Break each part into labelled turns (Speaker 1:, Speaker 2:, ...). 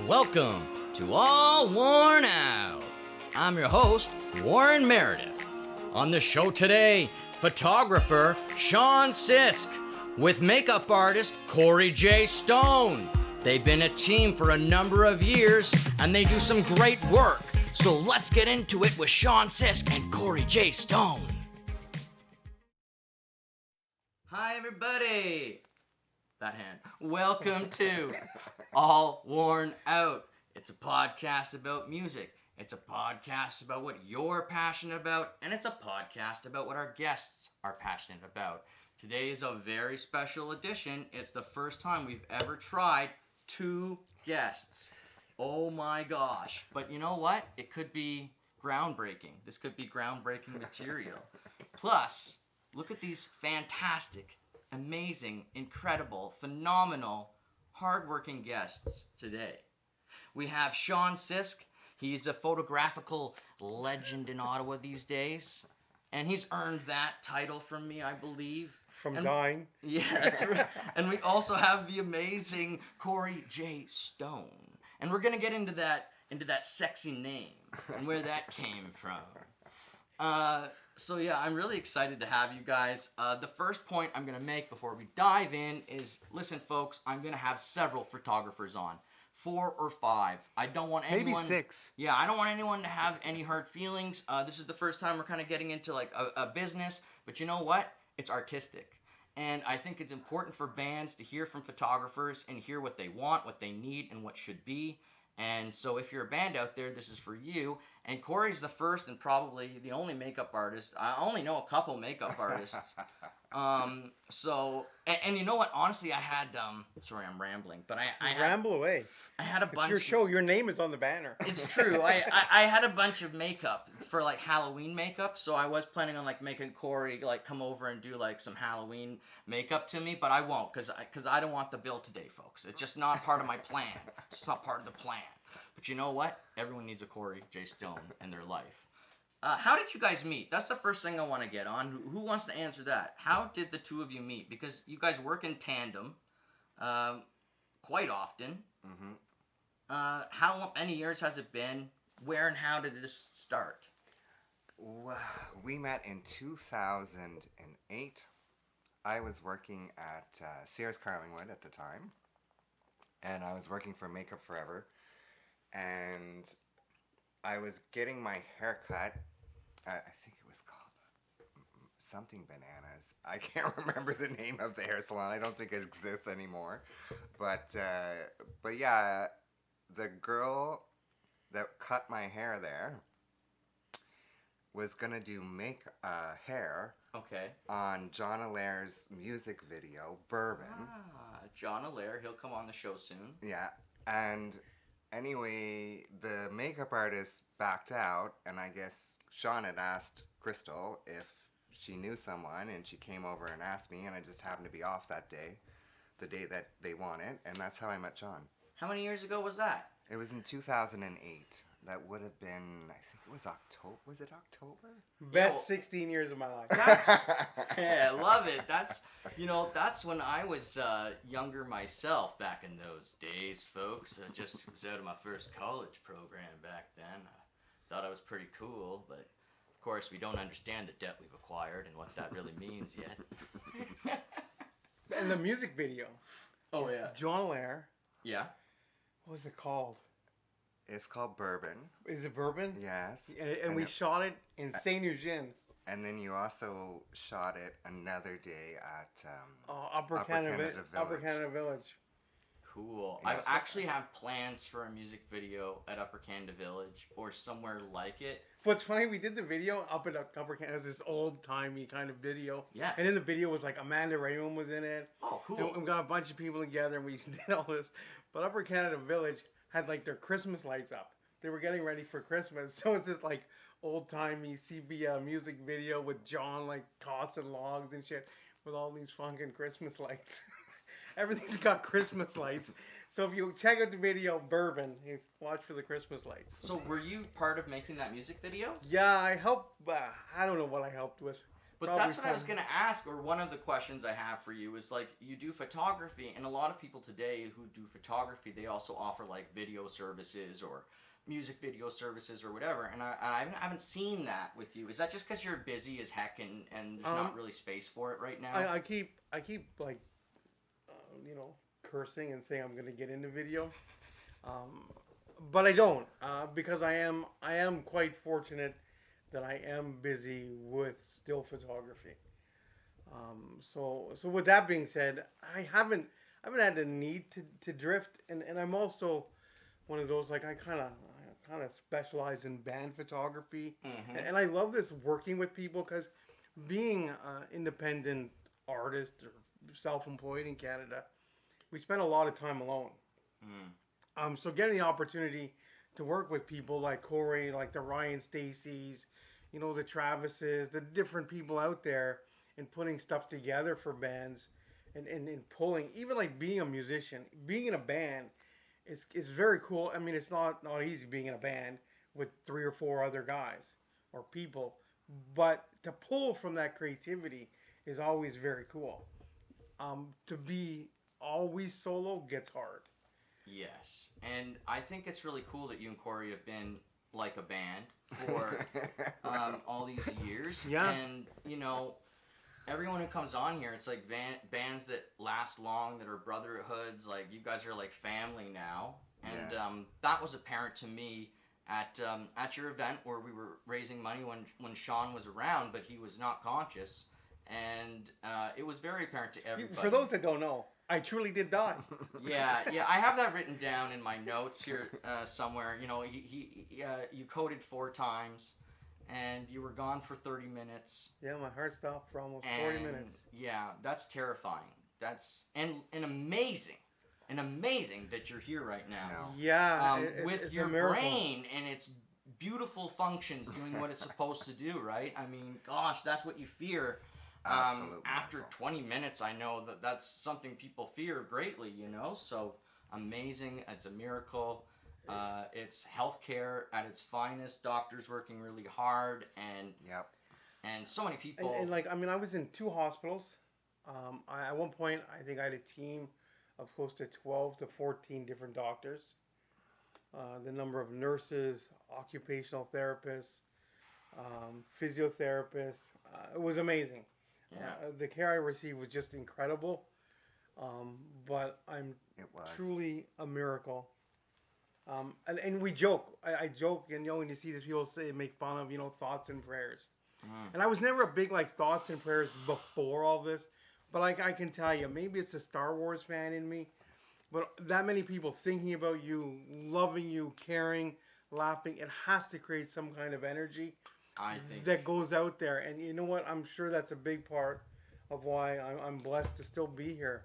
Speaker 1: Welcome to All Worn Out. I'm your host, Warren Meredith. On the show today, photographer Sean Sisk with makeup artist Corey J. Stone. They've been a team for a number of years and they do some great work. So let's get into it with Sean Sisk and Corey J. Stone. Hi, everybody. That hand. Welcome to All Worn Out. It's a podcast about music. It's a podcast about what you're passionate about, and it's a podcast about what our guests are passionate about. Today is a very special edition. It's the first time we've ever tried two guests. Oh my gosh. But you know what? It could be groundbreaking. This could be groundbreaking material. Plus, look at these fantastic, amazing, incredible, phenomenal, hardworking guests today. We have Sean Sisk. He's a photographical legend in Ottawa these days, and he's earned that title from me, I believe.
Speaker 2: From dying.
Speaker 1: Yeah, that's right. And we also have the amazing Corey J. Stone, and we're gonna get into that sexy name and where that came from. So yeah, I'm really excited to have you guys. The first point I'm going to make before we dive in is, listen folks, I'm going to have several photographers on. 4 or 5. I don't want anyone...
Speaker 2: Maybe 6.
Speaker 1: Yeah, I don't want anyone to have any hard feelings. This is the first time we're kind of getting into like a business, but you know what? It's artistic. And I think it's important for bands to hear from photographers and hear what they want, what they need, and what should be. And so if you're a band out there, this is for you. And Corey's the first and probably the only makeup artist. I only know a couple makeup artists. And you know what? Honestly, I had, sorry, I'm rambling, but
Speaker 2: Ramble away.
Speaker 1: I had a bunch.
Speaker 2: It's your show. Your name is on the banner.
Speaker 1: It's true. I had a bunch of makeup for like Halloween makeup. So I was planning on like making Corey like come over and do like some Halloween makeup to me, but I won't because I don't want the bill today, folks. It's just not part of my plan. It's not part of the plan. But you know what? Everyone needs a Corey J. Stone in their life. How did you guys meet? That's the first thing I want to get on. Who wants to answer that? How did the two of you meet? Because you guys work in tandem quite often. Mm-hmm. How many years has it been? Where and how did this start?
Speaker 3: Well, we met in 2008. I was working at Sears Carlingwood at the time. And I was working for Makeup Forever. And I was getting my hair cut. I think it was called something Bananas. I can't remember the name of the hair salon. I don't think it exists anymore. But yeah, the girl that cut my hair there was gonna do hair.
Speaker 1: Okay.
Speaker 3: On John Allaire's music video, Bourbon.
Speaker 1: John Allaire. He'll come on the show soon.
Speaker 3: Yeah, and anyway, the makeup artist backed out, and I guess Sean had asked Crystal if she knew someone, and she came over and asked me, and I just happened to be off that day, the day that they wanted, and that's how I met Sean.
Speaker 1: How many years ago was that?
Speaker 3: It was in 2008. That would have been, I think it was October. Was it October?
Speaker 2: Best 16 years of my life.
Speaker 1: Yeah, I love it. That's when I was younger myself back in those days, folks. I just was out of my first college program back then. I thought I was pretty cool, but of course we don't understand the debt we've acquired and what that really means yet.
Speaker 2: And the music video.
Speaker 1: Oh, yeah.
Speaker 2: John Allaire.
Speaker 1: Yeah.
Speaker 2: What was it called?
Speaker 3: It's called Bourbon.
Speaker 2: Is it Bourbon?
Speaker 3: Yes.
Speaker 2: And we shot it in St. Eugene.
Speaker 3: And then you also shot it another day at
Speaker 2: Upper Canada Village.
Speaker 1: Cool.
Speaker 3: Yeah.
Speaker 1: I actually have plans for a music video at Upper Canada Village or somewhere like it.
Speaker 2: What's funny, we did the video up at Upper Canada. It was this old-timey kind of video.
Speaker 1: Yeah.
Speaker 2: And in the video was like Amanda Raymond was in it.
Speaker 1: Oh, cool.
Speaker 2: And we got a bunch of people together and we did all this. But Upper Canada Village had like their Christmas lights up. They were getting ready for Christmas. So it's this like old-timey CB music video with John like tossing logs and shit with all these fucking Christmas lights. Everything's got Christmas lights. So if you check out the video, Bourbon, watch for the Christmas lights.
Speaker 1: So were you part of making that music video?
Speaker 2: Yeah, I helped. I don't know what I helped with.
Speaker 1: But
Speaker 2: Probably
Speaker 1: that's what I was
Speaker 2: some-
Speaker 1: going to ask, or one of the questions I have for you is like, you do photography, and a lot of people today who do photography, they also offer like video services or music video services or whatever, and I haven't seen that with you. Is that just because you're busy as heck and there's not really space for it right now?
Speaker 2: I keep like, cursing and saying I'm gonna get into video, but I don't, because I am quite fortunate that I am busy with still photography. So with that being said, I haven't had the need to drift, and I'm also one of those, like, I kind of specialize in band photography,
Speaker 1: Mm-hmm.
Speaker 2: and I love this working with people, because being an independent artist or self-employed in Canada, we spend a lot of time alone. So getting the opportunity to work with people like Corey, like the Ryan Stacy's, the Travises, the different people out there, and putting stuff together for bands, and pulling, even like being a musician, being in a band is very cool. I mean, it's not easy being in a band with 3 or 4 other guys or people, but to pull from that creativity is always very cool. To be always solo gets hard.
Speaker 1: Yes, and I think it's really cool that you and Corey have been like a band for all these years.
Speaker 2: Yeah.
Speaker 1: And everyone who comes on here, it's like bands that last long, that are brotherhoods. Like, you guys are like family now, and that was apparent to me at your event where we were raising money when Sean was around, but he was not conscious, and it was very apparent to everybody.
Speaker 2: For those that don't know, I truly did die.
Speaker 1: Yeah, I have that written down in my notes here somewhere. You coded 4 times, and you were gone for 30 minutes.
Speaker 2: Yeah, my heart stopped for almost 40 minutes.
Speaker 1: Yeah, that's terrifying. That's and amazing that you're here right now.
Speaker 2: Yeah,
Speaker 1: with
Speaker 2: it's
Speaker 1: your
Speaker 2: a miracle.
Speaker 1: brain and its beautiful functions doing what it's supposed to do, right? I mean, gosh, that's what you fear.
Speaker 3: Absolutely.
Speaker 1: After 20 minutes, I know that's something people fear greatly, So amazing. It's a miracle. It's healthcare at its finest. Doctors working really hard, and so many people.
Speaker 2: And like, I mean, I was in 2 hospitals. At one point, I think I had a team of close to 12 to 14 different doctors. The number of nurses, occupational therapists, physiotherapists, it was amazing.
Speaker 1: Yeah.
Speaker 2: The care I received was just incredible. But
Speaker 3: It was
Speaker 2: truly a miracle. And we joke. I joke, and when you see these people make fun of, thoughts and prayers. And I was never a big like thoughts and prayers before all this, but like, I can tell you, maybe it's a Star Wars fan in me, but that many people thinking about you, loving you, caring, laughing, it has to create some kind of energy.
Speaker 1: I think
Speaker 2: that goes out there, and you know what? I'm sure that's a big part of why I'm blessed to still be here.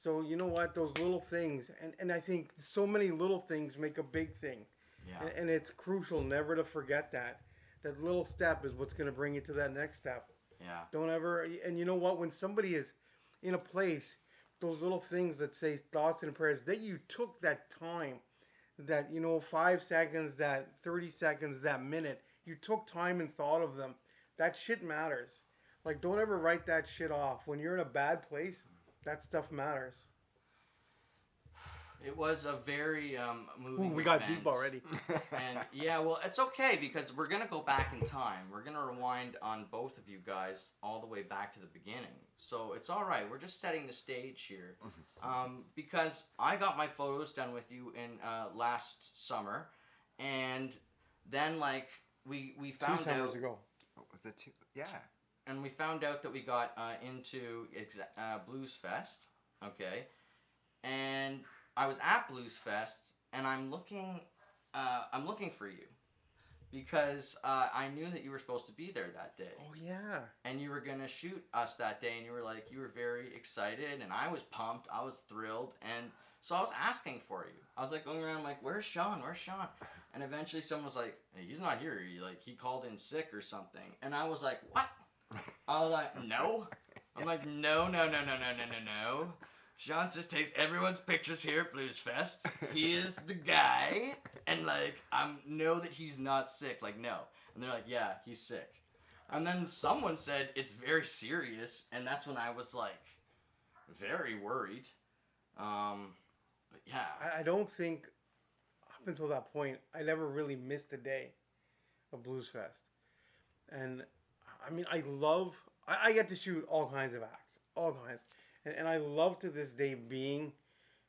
Speaker 2: So you know what? Those little things, and I think so many little things make a big thing.
Speaker 1: Yeah.
Speaker 2: And it's crucial never to forget that. That little step is what's going to bring you to that next step.
Speaker 1: Yeah.
Speaker 2: Don't ever, and you know what? When somebody is in a place, those little things that say thoughts and prayers, that you took that time, that 5 seconds, that 30 seconds, that minute, you took time and thought of them. That shit matters. Like, don't ever write that shit off. When you're in a bad place, that stuff matters.
Speaker 1: It was a very moving
Speaker 2: We got
Speaker 1: event.
Speaker 2: deep already.
Speaker 1: And well, it's okay, because we're going to go back in time. We're going to rewind on both of you guys all the way back to the beginning. So it's all right. We're just setting the stage here. Because I got my photos done with you in last summer, and then like we found
Speaker 2: 2 summers
Speaker 1: out
Speaker 2: ago.
Speaker 3: What was it? Yeah.
Speaker 1: and we found out that we got into Blues Fest, okay, and I was at Blues Fest, and I'm looking for you, because I knew that you were supposed to be there that day.
Speaker 2: Oh yeah.
Speaker 1: And you were gonna shoot us that day, and you were very excited, and I was pumped, I was thrilled, and so I was asking for you. I was like going around, like, where's Sean? And eventually someone was like, hey, he's not here. He called in sick or something. And I was like, what? I was like, no. I'm like, no. Sean just takes everyone's pictures here at Blues Fest. He is the guy. And like, I know that he's not sick. Like, no. And they're like, yeah, he's sick. And then someone said it's very serious, and that's when I was like very worried. But yeah.
Speaker 2: I don't think up until that point I never really missed a day of Blues Fest. And I mean, I get to shoot all kinds of acts, all kinds. And I love to this day being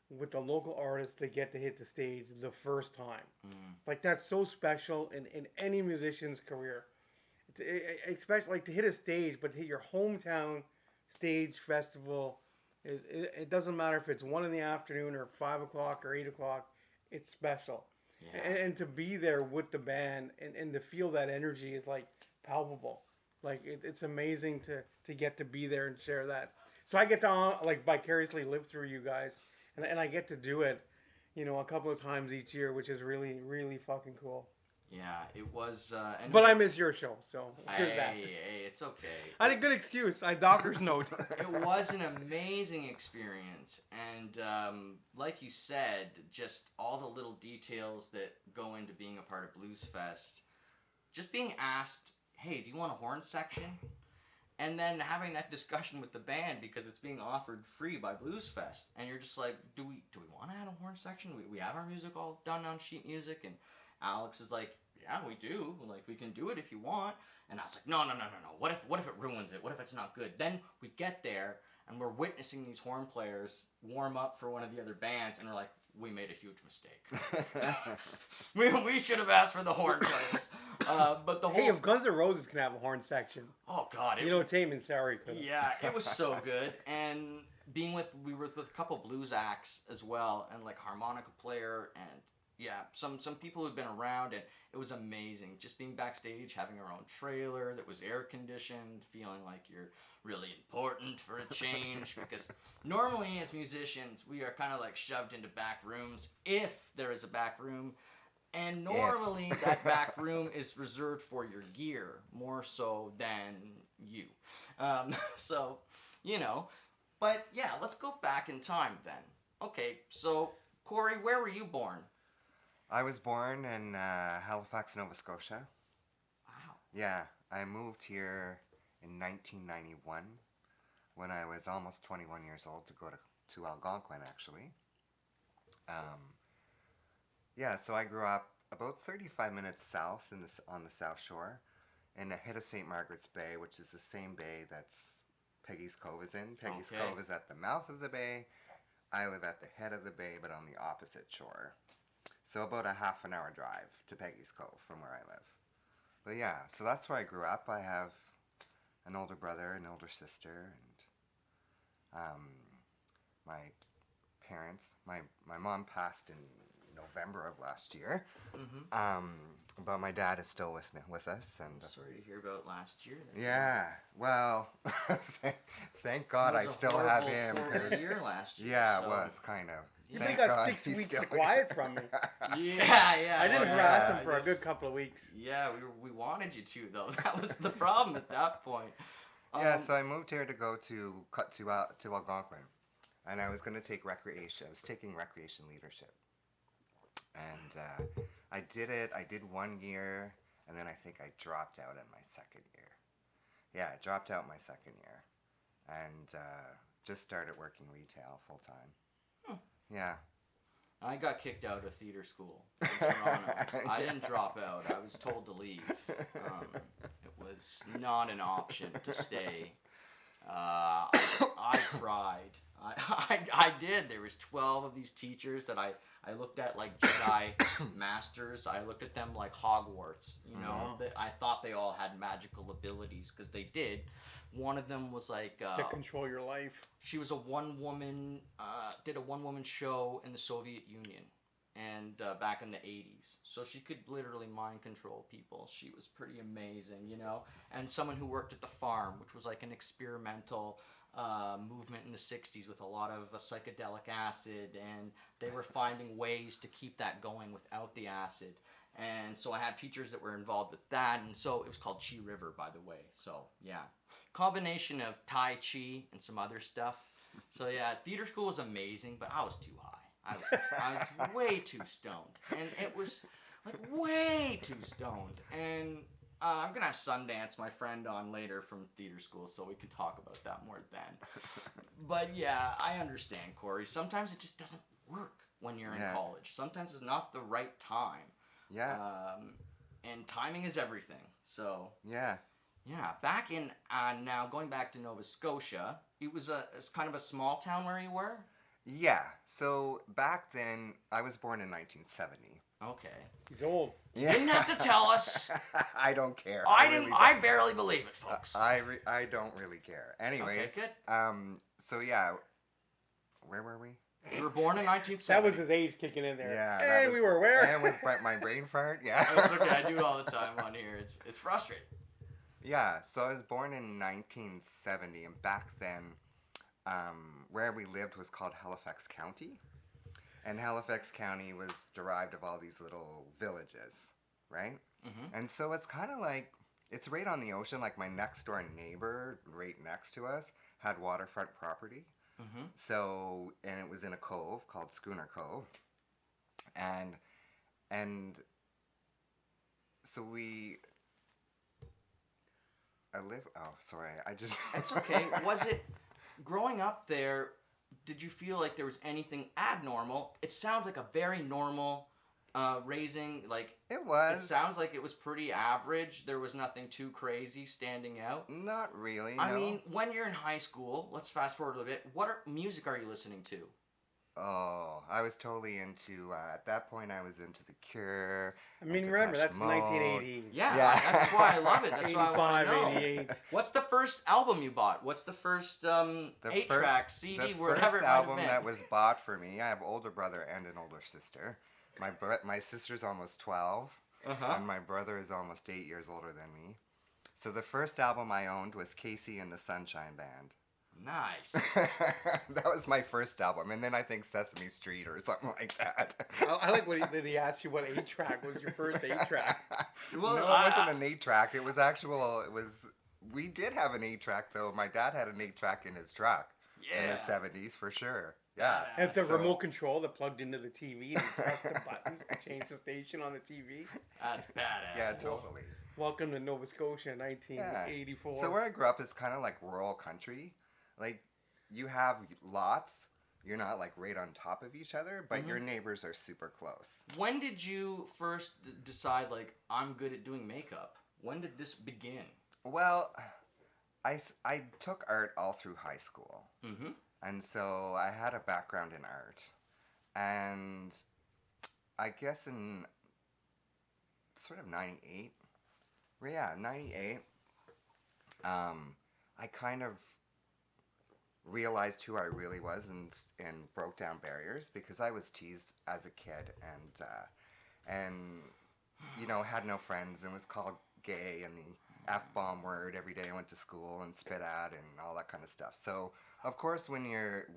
Speaker 2: with the local artists that get to hit the stage the first time. Like, that's so special in any musician's career. Especially, like, to hit a stage, but to hit your hometown stage festival, it doesn't matter if it's 1 in the afternoon or 5 o'clock or 8 o'clock, it's special.
Speaker 1: Yeah.
Speaker 2: And to be there with the band and to feel that energy is, like, palpable. Like, it's amazing to get to be there and share that. So I get to, like, vicariously live through you guys, and I get to do it, you know, a couple of times each year, which is really, really fucking cool.
Speaker 1: Yeah, it was.
Speaker 2: But I miss your show, so there's that.
Speaker 1: Hey, it's okay.
Speaker 2: I had a good excuse. I doctor's note.
Speaker 1: It was an amazing experience, and like you said, just all the little details that go into being a part of Blues Fest. Just being asked, hey, do you want a horn section? And then having that discussion with the band because it's being offered free by Blues Fest, and you're just like, do we want to add a horn section? We have our music all done on sheet music, and Alex is like, yeah, we do. Like, we can do it if you want. And I was like, no. What if it ruins it? What if it's not good? Then we get there, and we're witnessing these horn players warm up for one of the other bands, and we're like, we made a huge mistake. we should have asked for the horn players. But the whole...
Speaker 2: Hey, if Guns N' Roses can have a horn section.
Speaker 1: Oh, God.
Speaker 2: You know, Tame and Sorry could.
Speaker 1: Yeah, it was so good. And we were with a couple blues acts as well, and like harmonica player, and yeah, some people who'd been around, and it was amazing. Just being backstage, having our own trailer that was air conditioned, feeling like you're really important for a change. Because normally as musicians, we are kind of like shoved into back rooms, if there is a back room. And normally that back room is reserved for your gear, more so than you. So, you know. But yeah, let's go back in time then. Okay, so Corey, where were you born?
Speaker 3: I was born in Halifax, Nova Scotia.
Speaker 1: Wow.
Speaker 3: Yeah, I moved here in 1991 when I was almost 21 years old to go to Algonquin, actually. Yeah, so I grew up about 35 minutes south on the South Shore in the head of St. Margaret's Bay, which is the same bay that's Peggy's Cove is in. Peggy's Cove is at the mouth of the bay. I live at the head of the bay, but on the opposite shore. So about a half an hour drive to Peggy's Cove from where I live. But yeah, so that's where I grew up. I have an older brother, an older sister, and my parents. My mom passed in November of last year.
Speaker 1: Mm-hmm.
Speaker 3: But my dad is still with us, and
Speaker 1: Sorry to hear about last year.
Speaker 3: yeah. Well, thank God I still have him.
Speaker 1: Year last year.
Speaker 3: Yeah,
Speaker 1: so.
Speaker 3: it was kind of.
Speaker 2: You
Speaker 3: Thank
Speaker 2: got
Speaker 3: God
Speaker 2: 6
Speaker 3: he's
Speaker 2: weeks
Speaker 3: still
Speaker 2: of quiet from me.
Speaker 1: Yeah.
Speaker 2: I didn't
Speaker 1: well,
Speaker 2: harass
Speaker 3: yeah,
Speaker 2: him for a good couple of weeks.
Speaker 1: Yeah, we wanted you to though. That was the problem at that point.
Speaker 3: Yeah, so I moved here to go to Algonquin, and I was going to take recreation. I was taking recreation leadership, and I did it. I did 1 year, and then I think I dropped out in my second year. Yeah, I dropped out my second year, and just started working retail full time. Yeah.
Speaker 1: I got kicked out of theater school in Toronto. I didn't drop out. I was told to leave. It was not an option to stay. I cried. I did. There was 12 of these teachers that I looked at like Jedi masters. I looked at them like Hogwarts. You know, I thought they all had magical abilities because they did. One of them was like
Speaker 2: to control your life.
Speaker 1: She was a did a one-woman show in the Soviet Union, and back in the 80s. So she could literally mind control people. She was pretty amazing, you know. And someone who worked at the farm, which was like an experimental movement in the 60s with a lot of psychedelic acid, and they were finding ways to keep that going without the acid. And so I had teachers that were involved with that, and so it was called Chi River, by the way. So yeah, combination of Tai Chi and some other stuff. So yeah, theater school was amazing, but I was too high. I was way too stoned, and it was like way too stoned. And I'm gonna have Sundance, my friend, on later from theater school, so we can talk about that more then. But yeah, I understand, Corey. Sometimes it just doesn't work when you're in college. Sometimes it's not the right time.
Speaker 3: Yeah.
Speaker 1: And timing is everything. So
Speaker 3: Yeah.
Speaker 1: yeah, back in now going back to Nova Scotia, it's kind of a small town where you were.
Speaker 3: Yeah. So back then, I was born in 1970.
Speaker 1: Okay.
Speaker 2: He's old.
Speaker 3: Yeah.
Speaker 1: Didn't have to tell us.
Speaker 3: I don't care.
Speaker 1: I
Speaker 3: really
Speaker 1: didn't.
Speaker 3: don't.
Speaker 1: I barely believe it, folks.
Speaker 3: I don't really care. Anyways.
Speaker 1: Okay, good.
Speaker 3: So yeah. Where were we?
Speaker 1: You were born in 1970.
Speaker 2: That was his age kicking in there.
Speaker 3: Yeah.
Speaker 2: And we were where?
Speaker 3: And was my brain fart? Yeah.
Speaker 1: It's okay. I do it all the time on here. It's frustrating.
Speaker 3: Yeah. So I was born in 1970, and back then, where we lived was called Halifax County. And Halifax County was derived of all these little villages, right?
Speaker 1: Mm-hmm.
Speaker 3: And so it's kind of like, it's right on the ocean. Like my next door neighbor, right next to us, had waterfront property.
Speaker 1: Mm-hmm.
Speaker 3: So, and it was in a cove called Schooner Cove. And so
Speaker 1: That's okay. Was it growing up there? Did you feel like there was anything abnormal? It sounds like a very normal raising. Like
Speaker 3: It was.
Speaker 1: It sounds like it was pretty average. There was nothing too crazy standing out.
Speaker 3: Not really,
Speaker 1: I
Speaker 3: no.
Speaker 1: mean, when you're in high school, let's fast forward a little bit. What music are you listening to?
Speaker 3: Oh, I was totally into, at that point I was into The Cure.
Speaker 2: I mean,
Speaker 3: Depeche
Speaker 2: remember, that's
Speaker 3: Mode.
Speaker 2: 1980.
Speaker 1: Yeah,
Speaker 3: Yeah.
Speaker 1: that's why I love it. That's
Speaker 2: 85,
Speaker 1: why I want to know.
Speaker 2: 88.
Speaker 1: What's the first album you bought? What's the first 8-track CD,
Speaker 3: The
Speaker 1: whatever
Speaker 3: first
Speaker 1: it might
Speaker 3: album
Speaker 1: have been?
Speaker 3: that was bought for me, I have an older brother and an older sister. My sister's almost 12,
Speaker 1: Uh-huh.
Speaker 3: and my brother is almost 8 years older than me. So the first album I owned was Casey and the Sunshine Band.
Speaker 1: Nice.
Speaker 3: That was my first album, and then I think Sesame Street or something like that.
Speaker 2: I like when he asked you what 8-track was your first 8-track.
Speaker 3: Well, no, it wasn't an 8-track. It was actual. We did have an 8-track though. My dad had an 8-track in his truck in the 70s for sure. Yeah.
Speaker 2: And the remote control that plugged into the TV and you pressed the buttons to change the station on the TV.
Speaker 1: That's badass.
Speaker 3: Yeah, totally.
Speaker 2: Welcome to Nova Scotia, 1984.
Speaker 3: So where I grew up is kind of like rural country. Like, you have lots. You're not like right on top of each other, but your neighbors are super close.
Speaker 1: When did you first decide, like, I'm good at doing makeup? When did this begin?
Speaker 3: Well, I took art all through high school.
Speaker 1: Mm-hmm.
Speaker 3: And so I had a background in art. And I guess in sort of 98, yeah, 98, I kind of realized who I really was and broke down barriers because I was teased as a kid and you know, had no friends and was called gay and the F-bomb word every day I went to school and spit at and all that kind of stuff. So of course when you're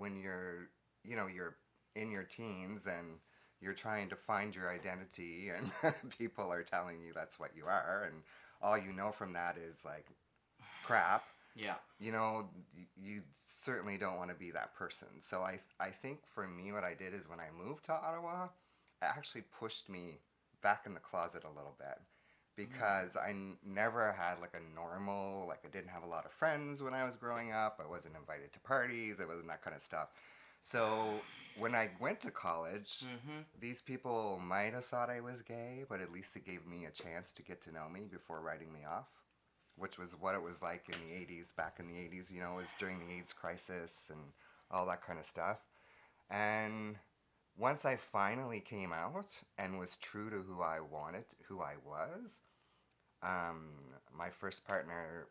Speaker 3: you know, you're in your teens and you're trying to find your identity and people are telling you that's what you are and all you know from that is like crap.
Speaker 1: Yeah.
Speaker 3: You know, you certainly don't want to be that person. So I think for me what I did is when I moved to Ottawa, it actually pushed me back in the closet a little bit because I never had like a normal, like I didn't have a lot of friends when I was growing up. I wasn't invited to parties. It wasn't that kind of stuff. So when I went to college, these people might have thought I was gay, but at least it gave me a chance to get to know me before writing me off. Which was what it was like in the 80s, back in the 80s, you know, it was during the AIDS crisis and all that kind of stuff. And once I finally came out and was true to who I was, my first partner,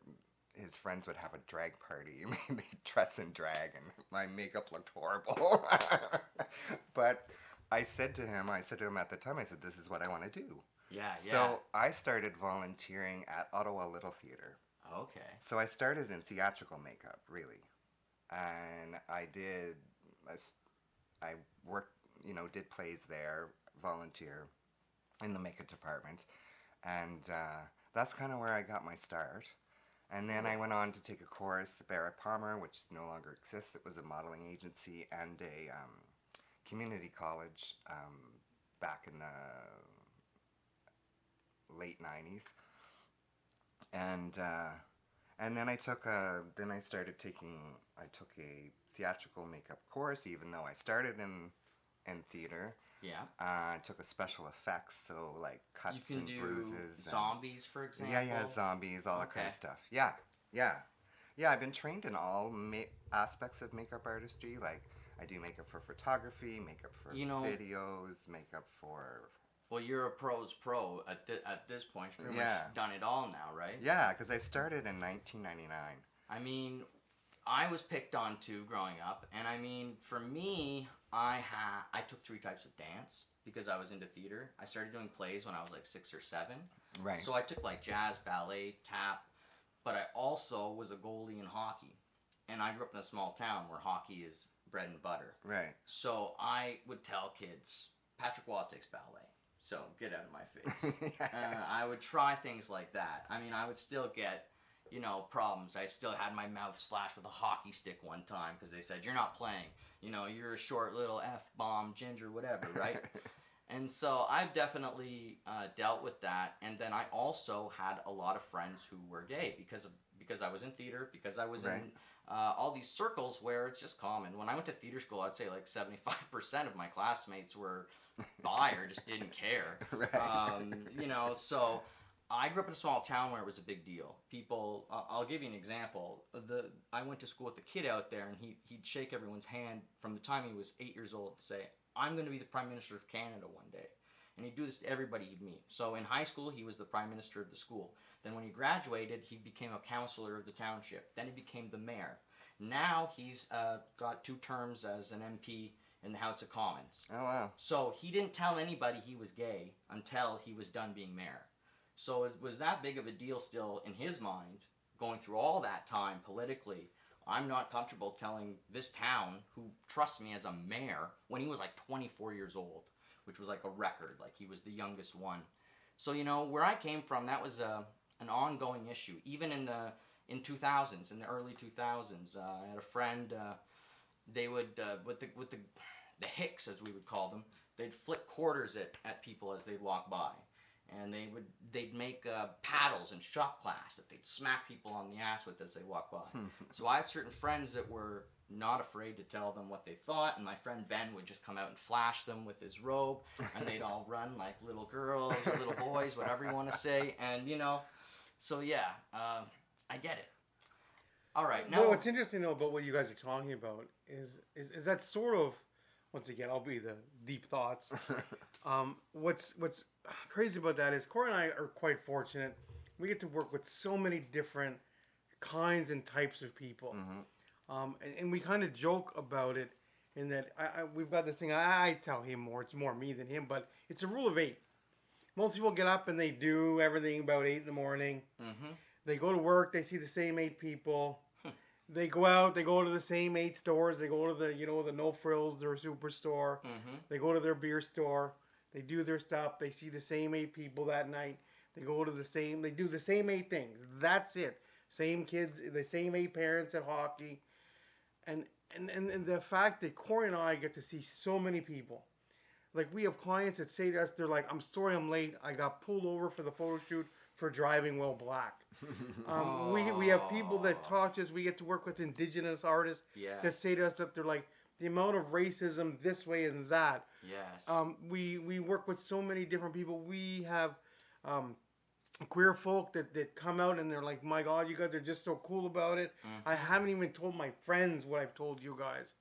Speaker 3: his friends would have a drag party. They'd dress in drag and my makeup looked horrible. But I said to him at the time, I said, this is what I want to do.
Speaker 1: Yeah.
Speaker 3: So I started volunteering at Ottawa Little Theatre.
Speaker 1: Okay.
Speaker 3: So I started in theatrical makeup, really. And I worked, you know, did plays there, volunteer in the makeup department. And that's kind of where I got my start. And then I went on to take a course at Barrett Palmer, which no longer exists. It was a modeling agency and a community college back in the late 90s. and then I took I took a theatrical makeup course, even though I started in theater.
Speaker 1: Yeah.
Speaker 3: I took a special effects, so like cuts
Speaker 1: You can
Speaker 3: and
Speaker 1: do
Speaker 3: bruises.
Speaker 1: zombies, for example.
Speaker 3: Yeah, zombies, all that kind of
Speaker 1: Okay.
Speaker 3: stuff. Yeah. I've been trained in all aspects of makeup artistry. Like I do makeup for photography, makeup for
Speaker 1: You know,
Speaker 3: videos, makeup for
Speaker 1: well, you're a pro's pro at this point. You've pretty
Speaker 3: yeah,
Speaker 1: much done it all now, right?
Speaker 3: yeah. Because I started in 1999.
Speaker 1: I mean, I was picked on too growing up, and I mean, for me, I took three types of dance because I was into theater. I started doing plays when I was like 6 or 7.
Speaker 3: Right.
Speaker 1: So I took like jazz, ballet, tap, but I also was a goalie in hockey. And I grew up in a small town where hockey is bread and butter.
Speaker 3: Right.
Speaker 1: So I would tell kids, Patrick Waugh takes ballet. So get out of my face. I would try things like that. I mean, I would still get, problems. I still had my mouth slashed with a hockey stick one time because they said, you're not playing. You're a short little F-bomb ginger, whatever, right? And so I've definitely dealt with that. And then I also had a lot of friends who were gay because I was in theater, because I was
Speaker 3: Right.
Speaker 1: in all these circles where it's just common. When I went to theater school, I'd say like 75% of my classmates were bi or just didn't care.
Speaker 3: Right.
Speaker 1: So I grew up in a small town where it was a big deal. People, I'll give you an example. I went to school with a kid out there, and he'd shake everyone's hand from the time he was 8 years old to say, I'm going to be the Prime Minister of Canada one day. And he'd do this to everybody he'd meet. So in high school, he was the Prime Minister of the school. Then when he graduated, he became a councillor of the township. Then he became the mayor. Now he's got 2 terms as an MP in the House of Commons.
Speaker 3: Oh wow.
Speaker 1: So he didn't tell anybody he was gay until he was done being mayor. So it was that big of a deal still in his mind, going through all that time politically. I'm not comfortable telling this town, who trusts me as a mayor, when he was like 24 years old, which was like a record. Like he was the youngest one. So where I came from, that was an ongoing issue. Even in 2000s, in the early 2000s, I had a friend. They would with the hicks, as we would call them, they'd flick quarters at people as they'd walk by. And they'd make paddles in shop class that they'd smack people on the ass with as they walk by. So I had certain friends that were not afraid to tell them what they thought, and my friend Ben would just come out and flash them with his robe, and they'd all run like little girls or little boys, whatever you want to say. And so yeah, I get it. All right, now
Speaker 2: Well, what's interesting though about what you guys are talking about is that sort of, once again, I'll be the deep thoughts. What's crazy about that is Corey and I are quite fortunate. We get to work with so many different kinds and types of people. And we kind of joke about it in that we've got this thing. I tell him more. It's more me than him, but it's a rule of 8. Most people get up and they do everything about 8 in the morning. They go to work. They see the same 8 people. They go out. They go to the same 8 stores. They go to the No Frills, their superstore. They go to their beer store. They do their stuff. They see the same 8 people that night. They go to they do the same 8 things. That's it. Same kids, the same 8 parents at hockey. And the fact that Corey and I get to see so many people. Like, we have clients that say to us, they're like, I'm sorry I'm late. I got pulled over for the photo shoot for driving while black. We have people that talk to us. We get to work with Indigenous artists that say to us that they're like, the amount of racism this way and that.
Speaker 1: Yes.
Speaker 2: We work with so many different people. We have queer folk that come out and they're like, my God, you guys are just so cool about it. I haven't even told my friends what I've told you guys.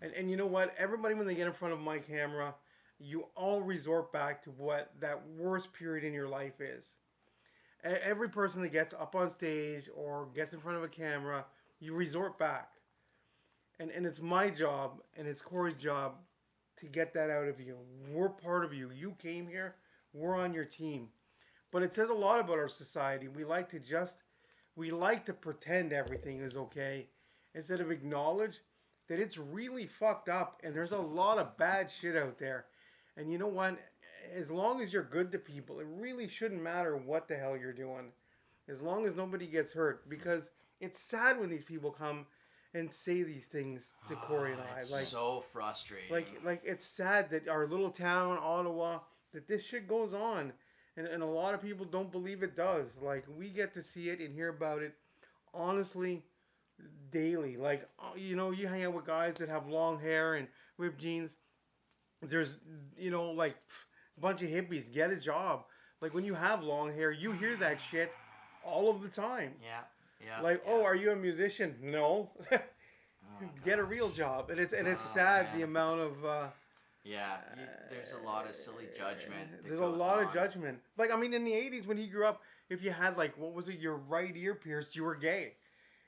Speaker 2: And you know what? Everybody, when they get in front of my camera, you all resort back to what that worst period in your life is. Every person that gets up on stage or gets in front of a camera, you resort back. And it's my job and it's Corey's job to get that out of you. We're part of you. You came here. We're on your team. But it says a lot about our society. We like to pretend everything is okay instead of acknowledge that it's really fucked up and there's a lot of bad shit out there. And you know what? As long as you're good to people, it really shouldn't matter what the hell you're doing. As long as nobody gets hurt. Because it's sad when these people come and say these things to Corey and I.
Speaker 1: It's
Speaker 2: Like,
Speaker 1: so frustrating.
Speaker 2: Like it's sad that our little town, Ottawa, that this shit goes on. And a lot of people don't believe it does. Like, we get to see it and hear about it, honestly, daily. Like, you hang out with guys that have long hair and ripped jeans. There's, like, a bunch of hippies. Get a job. Like, when you have long hair, you hear that shit all of the time.
Speaker 1: Yeah. Yeah.
Speaker 2: Like,
Speaker 1: yeah.
Speaker 2: oh, are you a musician? No.
Speaker 1: Oh,
Speaker 2: Get a
Speaker 1: gosh.
Speaker 2: real job. And it's
Speaker 1: Oh,
Speaker 2: sad,
Speaker 1: man.
Speaker 2: the amount of
Speaker 1: Yeah, there's a lot of silly judgment. That
Speaker 2: there's a
Speaker 1: goes
Speaker 2: lot
Speaker 1: on.
Speaker 2: of judgment. Like, I mean, in the 80s when he grew up, if you had, like, what was it, your right ear pierced, you were gay.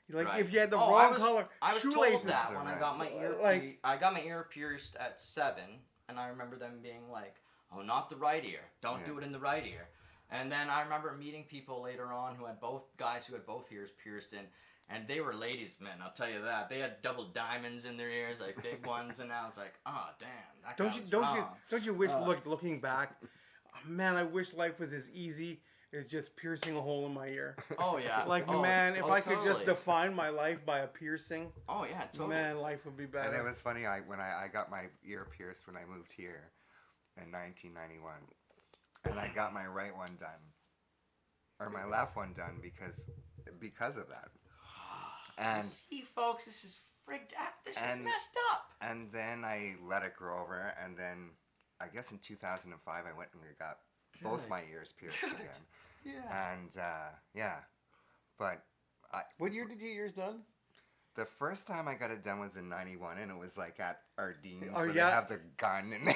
Speaker 2: Like,
Speaker 1: Right.
Speaker 2: if you had the
Speaker 1: Oh,
Speaker 2: wrong color
Speaker 1: I was
Speaker 2: shoelaces.
Speaker 1: told that when I got my ear
Speaker 2: Like-
Speaker 1: I got my ear pierced at 7, and I remember them being like, "Oh, not the right ear. Don't do it in the right ear." And then I remember meeting people later on who had both ears pierced in, and they were ladies' men. I'll tell you that. They had double diamonds in their ears, like big ones, and I was like, "Oh, damn, that guy was wrong."
Speaker 2: Don't you wish, looking back, man, I wish life was as easy as just piercing a hole in my ear.
Speaker 1: Oh yeah.
Speaker 2: Like,
Speaker 1: oh,
Speaker 2: man, if I could just
Speaker 1: totally.
Speaker 2: define my life by a piercing,
Speaker 1: Oh yeah, totally.
Speaker 2: man, life would be better.
Speaker 3: And it was funny, when I got my ear pierced when I moved here in 1991. And I got my right one done. Or my left one done because of that. And
Speaker 1: see, folks, this is frigged out. This is
Speaker 3: and-
Speaker 1: messed up.
Speaker 3: and then I let it grow over, and then I guess in 2005 I went and got both
Speaker 1: Good.
Speaker 3: my ears pierced again.
Speaker 1: Yeah.
Speaker 3: And yeah. But
Speaker 2: What year did you get yours done?
Speaker 3: the first time I got it done was in 91, and it was like at Ardene's
Speaker 2: Oh,
Speaker 3: where
Speaker 2: yeah.
Speaker 3: they have the gun. And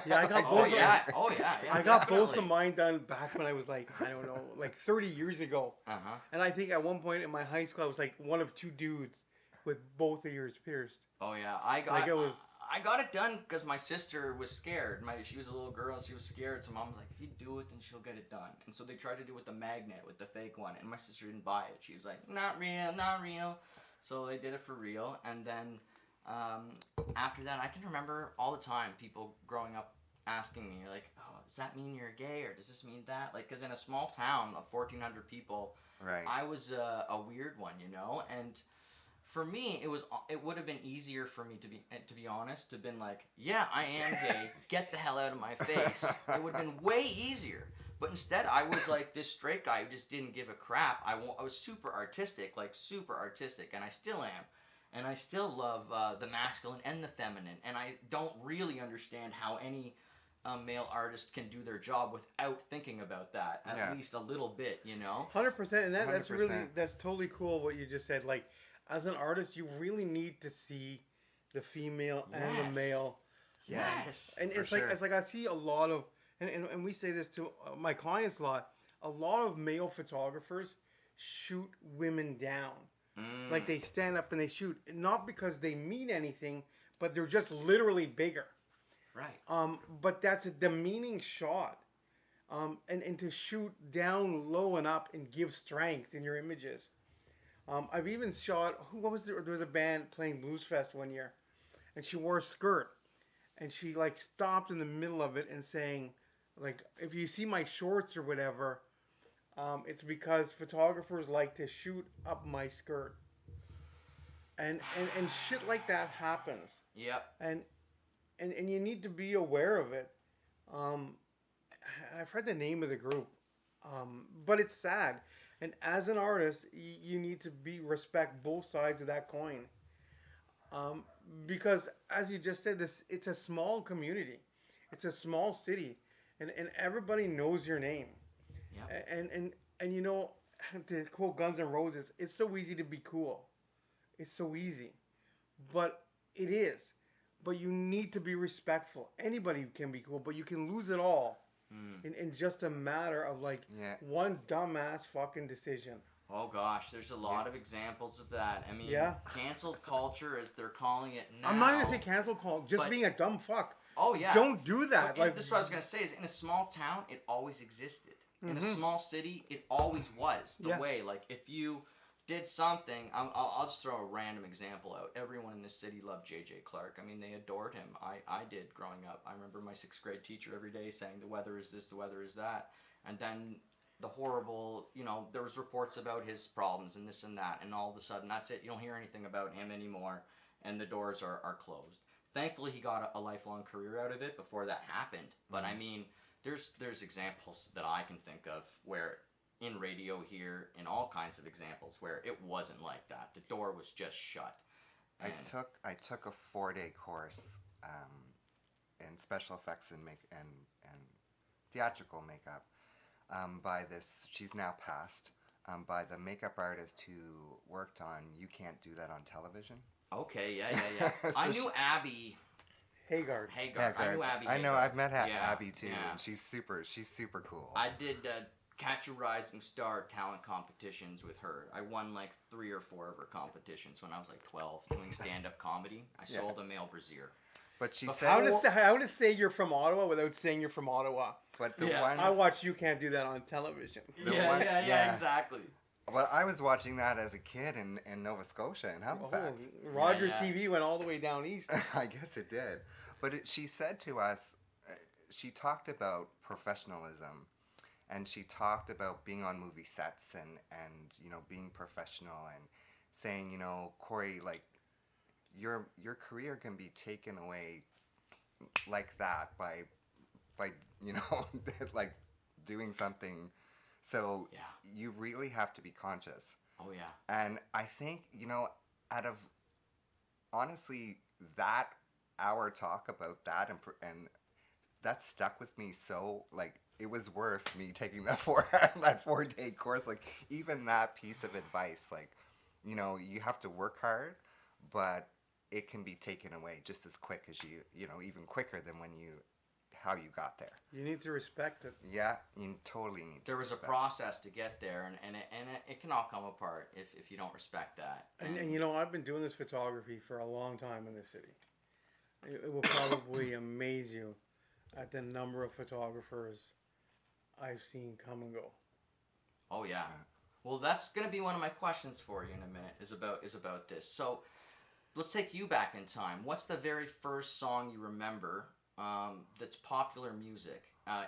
Speaker 2: Yeah, I got
Speaker 1: Oh
Speaker 2: both.
Speaker 1: yeah. Oh yeah. Yeah.
Speaker 2: I got both
Speaker 1: definitely.
Speaker 2: of mine done back when I was like, I don't know, like 30 years ago.
Speaker 1: Uh-huh.
Speaker 2: And I think at one point in my high school, I was like one of 2 dudes with both ears pierced.
Speaker 1: Oh yeah. I got.
Speaker 2: Like, it was-
Speaker 1: I got it done because my sister was scared. She was a little girl and she was scared. So mom was like, "If you do it, then she'll get it done." And so they tried to do it with the magnet, with the fake one, and my sister didn't buy it. She was like, "Not real, not real." So they did it for real, and then after that, I can remember all the time people growing up asking me like, "Oh, does that mean you're gay, or does this mean that?" Like, because in a small town of 1,400 people,
Speaker 3: Right.
Speaker 1: I was a weird one, and for me, it would have been easier for me to be honest, to have been like, "Yeah, I am gay. Get the hell out of my face." It would have been way easier. But instead, I was like this straight guy who just didn't give a crap. I was super artistic, and I still am. And I still love the masculine and the feminine. And I don't really understand how any male artist can do their job without thinking about that at least a little bit,
Speaker 2: 100%. And that's
Speaker 3: 100%.
Speaker 2: that's totally cool what you just said. Like, as an artist, you really need to see the female and the
Speaker 1: Yes.
Speaker 2: male.
Speaker 1: Yes.
Speaker 2: And
Speaker 3: For
Speaker 2: it's
Speaker 3: sure.
Speaker 2: like I see a lot of, and we say this to my clients a lot. A lot of male photographers shoot women down.
Speaker 1: Mm.
Speaker 2: Like, they stand up and they shoot, not because they mean anything, but they're just literally bigger.
Speaker 1: Right.
Speaker 2: But that's a demeaning shot. And to shoot down low and up and give strength in your images. I've even shot, what was there? There was a band playing Blues Fest one year, and she wore a skirt, and she like stopped in the middle of it and saying, like, "If you see my shorts or whatever, it's because photographers like to shoot up my skirt." And shit like that happens.
Speaker 1: Yep.
Speaker 2: And you need to be aware of it. I've heard the name of the group, but it's sad. And as an artist, you need to respect both sides of that coin, because as you just said, it's a small community, it's a small city, and everybody knows your name.
Speaker 1: Yep.
Speaker 2: And to quote Guns N' Roses, it's so easy to be cool. It's so easy, but it is. But you need to be respectful. Anybody can be cool, but you can lose it all in just a matter of like one dumbass fucking decision.
Speaker 1: Oh gosh, there's a lot of examples of that. I mean,
Speaker 2: Yeah.
Speaker 1: canceled culture, as they're calling it now.
Speaker 2: I'm not gonna say cancel call, just
Speaker 1: but-
Speaker 2: being a dumb fuck.
Speaker 1: Oh yeah.
Speaker 2: Don't do that.
Speaker 1: But
Speaker 2: Like,
Speaker 1: this is what I was gonna say. Is in a small town, it always existed. In a
Speaker 2: Mhm.
Speaker 1: small city, it always was the
Speaker 2: Yeah.
Speaker 1: way. Like if you did something, I'll just throw a random example out. Everyone in this city loved J.J. Clark. I mean, they adored him. I did growing up. I remember my 6th grade teacher every day saying, "The weather is this, the weather is that," and then the horrible, there was reports about his problems and this and that, and all of a sudden that's it. You don't hear anything about him anymore, and the doors are closed. Thankfully, he got a lifelong career out of it before that happened. But I mean, there's examples that I can think of where in radio here, in all kinds of examples where it wasn't like that. The door was just shut.
Speaker 3: I took a 4-day course in special effects and and theatrical makeup by this. She's now passed. By the makeup artist who worked on You Can't Do That on Television.
Speaker 1: Okay, yeah.
Speaker 3: So
Speaker 1: I knew Abby
Speaker 2: Haggard.
Speaker 1: Haggard. I knew Abby.
Speaker 3: I know.
Speaker 1: Haggard.
Speaker 3: I've met
Speaker 1: Yeah,
Speaker 3: Abby too.
Speaker 1: yeah.
Speaker 3: And she's super cool.
Speaker 1: I did Catch a Rising Star talent competitions with her. I won like 3 or 4 of her competitions when I was like 12 doing stand-up comedy. I
Speaker 3: Yeah.
Speaker 1: sold a male brassiere.
Speaker 3: But she
Speaker 1: But
Speaker 3: said,
Speaker 2: How to say you're from Ottawa without saying you're from Ottawa?
Speaker 3: but the
Speaker 1: Yeah.
Speaker 3: one
Speaker 2: I watch You Can't Do That on television.
Speaker 3: The
Speaker 1: Yeah,
Speaker 3: one-
Speaker 1: yeah,
Speaker 3: yeah.
Speaker 1: exactly.
Speaker 3: Well, I was watching that as a kid in Nova Scotia in Halifax.
Speaker 2: Rogers
Speaker 1: Yeah.
Speaker 2: TV went all the way down east.
Speaker 3: I guess it did. But she said to us, she talked about professionalism, and she talked about being on movie sets and you know being professional and saying, you know, Corey, like your career can be taken away like that by you know like doing something. So
Speaker 1: Yeah.
Speaker 3: you really have to be conscious.
Speaker 1: Oh yeah.
Speaker 3: And I think, you know, out of honestly that hour talk about that and that stuck with me, so like it was worth me taking that 4-day course. Like even that piece of advice, like, you know, you have to work hard, but it can be taken away just as quick as you know, even quicker than how you got there.
Speaker 2: You need to respect it.
Speaker 3: Yeah, you totally need to
Speaker 1: There was a
Speaker 3: respect.
Speaker 1: process to get there, and it can all come apart if you don't respect that.
Speaker 2: And you know, I've been doing this photography for a long time in this city. It will probably amaze you at the number of photographers I've seen come and go.
Speaker 1: Oh yeah. Well, that's gonna be one of my questions for you in a minute. Is about this. So, let's take you back in time. What's the very first song you remember that's popular music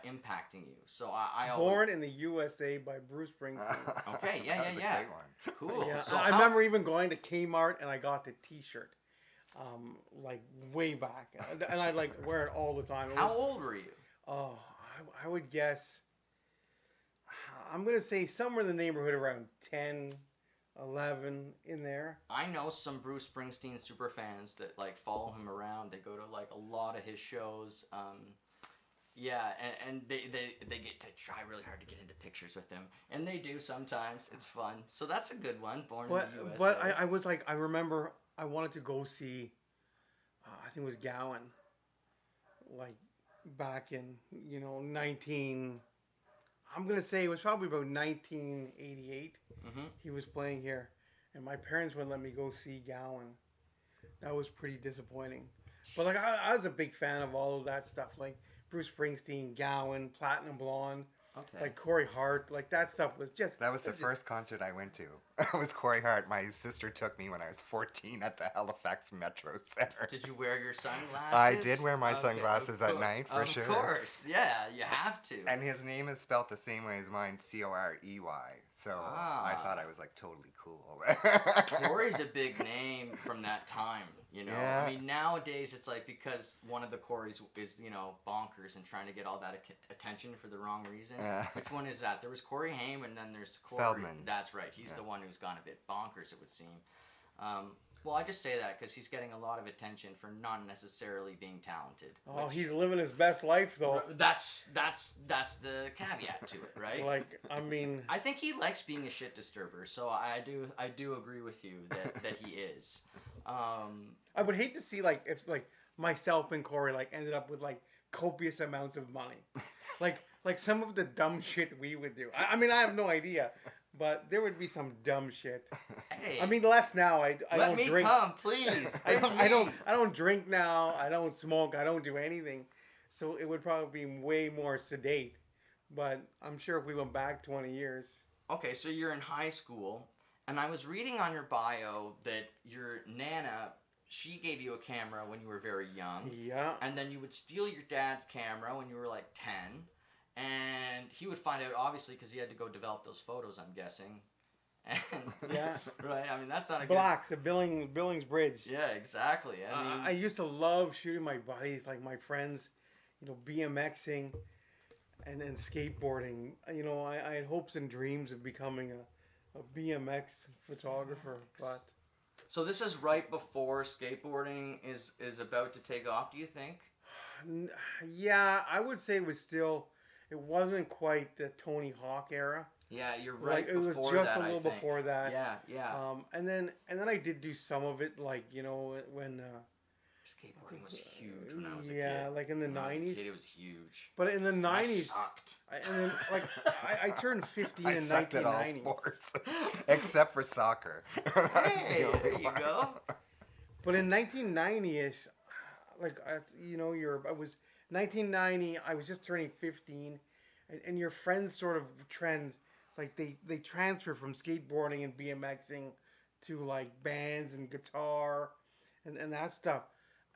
Speaker 1: impacting you? So I always...
Speaker 2: Born in the USA by Bruce Springsteen.
Speaker 1: Okay, yeah,
Speaker 3: That was
Speaker 1: yeah.
Speaker 3: a great one.
Speaker 1: Cool.
Speaker 2: Yeah,
Speaker 1: So
Speaker 2: I remember even going to Kmart and I got the T-shirt, like way back, and I like wear it all the time. It
Speaker 1: How
Speaker 2: was-
Speaker 1: old were you?
Speaker 2: Oh, I would guess. I'm gonna say somewhere in the neighborhood around 10, 11 in there.
Speaker 1: I know some Bruce Springsteen super fans that like follow him around. They go to like a lot of his shows. Yeah, and they get to try really hard to get into pictures with him, and they do sometimes. It's fun. So that's a good one. Born in the USA.
Speaker 2: But I was like, I remember I wanted to go see, I think it was Gowan, like back in, 19, I'm going to say it was probably about 1988.
Speaker 1: Mm-hmm.
Speaker 2: He was playing here, and my parents wouldn't let me go see Gowan. That was pretty disappointing. But like I was a big fan of all of that stuff, like Bruce Springsteen, Gowan, Platinum Blonde,
Speaker 1: Okay.
Speaker 2: like Corey Hart, like that stuff was just...
Speaker 3: That was the first concert I went to. It was Corey Hart. My sister took me when I was 14 at the Halifax Metro Center.
Speaker 1: Did you wear your sunglasses?
Speaker 3: I did wear my
Speaker 1: Okay,
Speaker 3: sunglasses
Speaker 1: of
Speaker 3: at
Speaker 1: cour-
Speaker 3: night, for sure.
Speaker 1: Of course. Yeah, you have to.
Speaker 3: And his name is spelt the same way as mine, Corey. So I
Speaker 1: Ah.
Speaker 3: thought I was like totally cool.
Speaker 1: Corey's a big name from that time, you know.
Speaker 3: Yeah.
Speaker 1: I mean, nowadays it's like because one of the Coreys is, bonkers and trying to get all that attention for the wrong reason. Which one is that? There was Corey Haim and then there's Corey.
Speaker 3: Feldman.
Speaker 1: That's right. He's the one who's gone a bit bonkers, it would seem. Well, I just say that because he's getting a lot of attention for not necessarily being talented.
Speaker 2: Oh,
Speaker 1: which-
Speaker 2: he's living his best life though.
Speaker 1: That's the caveat to it, right?
Speaker 2: Like, I mean,
Speaker 1: I think he likes being a shit disturber, so I do agree with you that he is.
Speaker 2: I would hate to see like if like myself and Corey like ended up with like copious amounts of money, like some of the dumb shit we would do. I mean, I have no idea, but there would be some dumb shit.
Speaker 1: Hey,
Speaker 2: I mean, less now. I
Speaker 1: let
Speaker 2: don't
Speaker 1: me
Speaker 2: drink.
Speaker 1: come, please.
Speaker 2: I
Speaker 1: Bring
Speaker 2: don't
Speaker 1: me.
Speaker 2: I don't drink now. I don't smoke. I don't do anything. So it would probably be way more sedate. But I'm sure if we went back 20 years.
Speaker 1: Okay, so you're in high school, and I was reading on your bio that your nana, she gave you a camera when you were very young,
Speaker 2: Yeah.
Speaker 1: and then you would steal your dad's camera when you were like 10, and he would find out obviously because he had to go develop those photos, I'm guessing. And,
Speaker 2: Yeah.
Speaker 1: right. I mean, that's not a
Speaker 2: Blocks, the Billings Bridge.
Speaker 1: good. Yeah, exactly. I mean,
Speaker 2: I used to love shooting my buddies, like my friends, BMXing. and skateboarding. You know, I had hopes and dreams of becoming a BMX photographer, but
Speaker 1: So this is right before skateboarding is about to take off, do you think?
Speaker 2: n- yeah, I would say it wasn't quite the Tony Hawk era.
Speaker 1: Yeah, you're right
Speaker 2: Like it was
Speaker 1: before
Speaker 2: just
Speaker 1: that,
Speaker 2: a little
Speaker 1: I think.
Speaker 2: before that.
Speaker 1: Yeah, yeah.
Speaker 2: And then I did do some of it, like you know when
Speaker 1: Skateboarding was huge when I was a
Speaker 2: yeah,
Speaker 1: kid.
Speaker 2: like in the
Speaker 1: When I was a
Speaker 2: '90s.
Speaker 1: kid, it was huge.
Speaker 2: But in the
Speaker 1: And I
Speaker 2: '90s,
Speaker 1: sucked.
Speaker 2: and then like I turned 15
Speaker 3: I
Speaker 2: in
Speaker 3: sucked at all
Speaker 2: 1990.
Speaker 3: sports except for soccer. That's the
Speaker 1: Hey,
Speaker 3: only
Speaker 1: there you
Speaker 3: one.
Speaker 1: go.
Speaker 2: But in 1990ish, like you know, I was 1990. I was just turning 15, and your friends sort of trend, like they transfer from skateboarding and BMXing to like bands and guitar, and that stuff.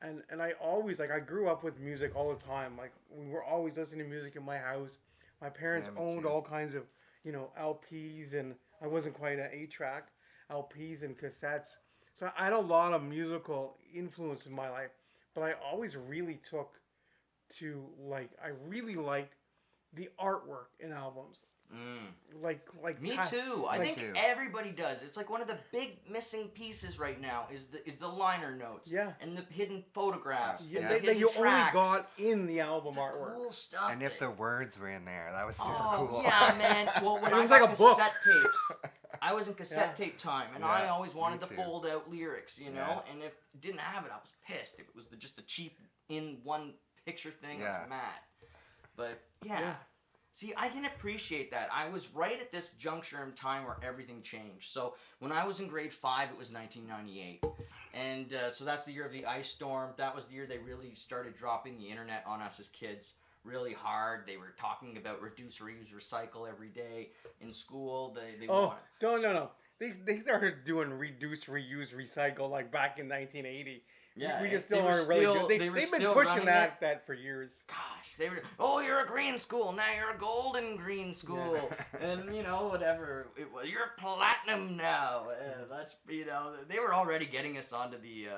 Speaker 2: And I always like I grew up with music all the time. Like we were always listening to music in my house. My parents
Speaker 3: Yeah, me
Speaker 2: owned
Speaker 3: too.
Speaker 2: all kinds of LPs, and I wasn't quite an 8-track LPs and cassettes. So I had a lot of musical influence in my life, but I always really took to like I really liked the artwork in albums.
Speaker 1: Mm.
Speaker 2: Like
Speaker 1: Me too. I
Speaker 2: like-
Speaker 1: think
Speaker 3: too.
Speaker 1: everybody does. It's like one of the big missing pieces right now is the liner notes.
Speaker 2: Yeah.
Speaker 1: And the hidden photographs.
Speaker 2: Yeah,
Speaker 1: and
Speaker 3: Yeah.
Speaker 1: the
Speaker 2: that
Speaker 1: hidden
Speaker 2: you
Speaker 1: tracks.
Speaker 2: only got in the album
Speaker 1: the
Speaker 2: artwork.
Speaker 1: cool stuff.
Speaker 3: And if
Speaker 1: that-
Speaker 3: the words were in there, that was super
Speaker 1: Oh
Speaker 3: cool.
Speaker 1: yeah, man. Well, when
Speaker 2: It
Speaker 1: I
Speaker 2: was
Speaker 1: got
Speaker 2: like a book.
Speaker 1: cassette tapes, I was in cassette
Speaker 2: Yeah.
Speaker 1: tape time, and
Speaker 3: Yeah,
Speaker 1: I always wanted
Speaker 3: me
Speaker 1: to
Speaker 3: too.
Speaker 1: fold out lyrics, you know.
Speaker 3: Yeah.
Speaker 1: And if it didn't have it, I was pissed. If it was just the cheap in one picture thing, I
Speaker 3: Yeah.
Speaker 1: was mad. But yeah.
Speaker 2: Yeah.
Speaker 1: See, I can appreciate that. I was right at this juncture in time where everything changed. So when I was in grade 5, it was 1998. And so that's the year of the ice storm. That was the year they really started dropping the internet on us as kids really hard. They were talking about reduce, reuse, recycle every day in school. They
Speaker 2: Oh,
Speaker 1: wanted...
Speaker 2: no. They started doing reduce, reuse, recycle like back in 1980.
Speaker 1: Yeah,
Speaker 2: we just
Speaker 1: they
Speaker 2: still
Speaker 1: were
Speaker 2: aren't really
Speaker 1: still-
Speaker 2: good.
Speaker 1: they were
Speaker 2: They've been
Speaker 1: still
Speaker 2: pushing
Speaker 1: running
Speaker 2: that for years.
Speaker 1: Gosh, they were, oh, you're a green school, now you're a golden green school, and, you know, whatever, you're platinum now, that's, you know, they were already getting us onto the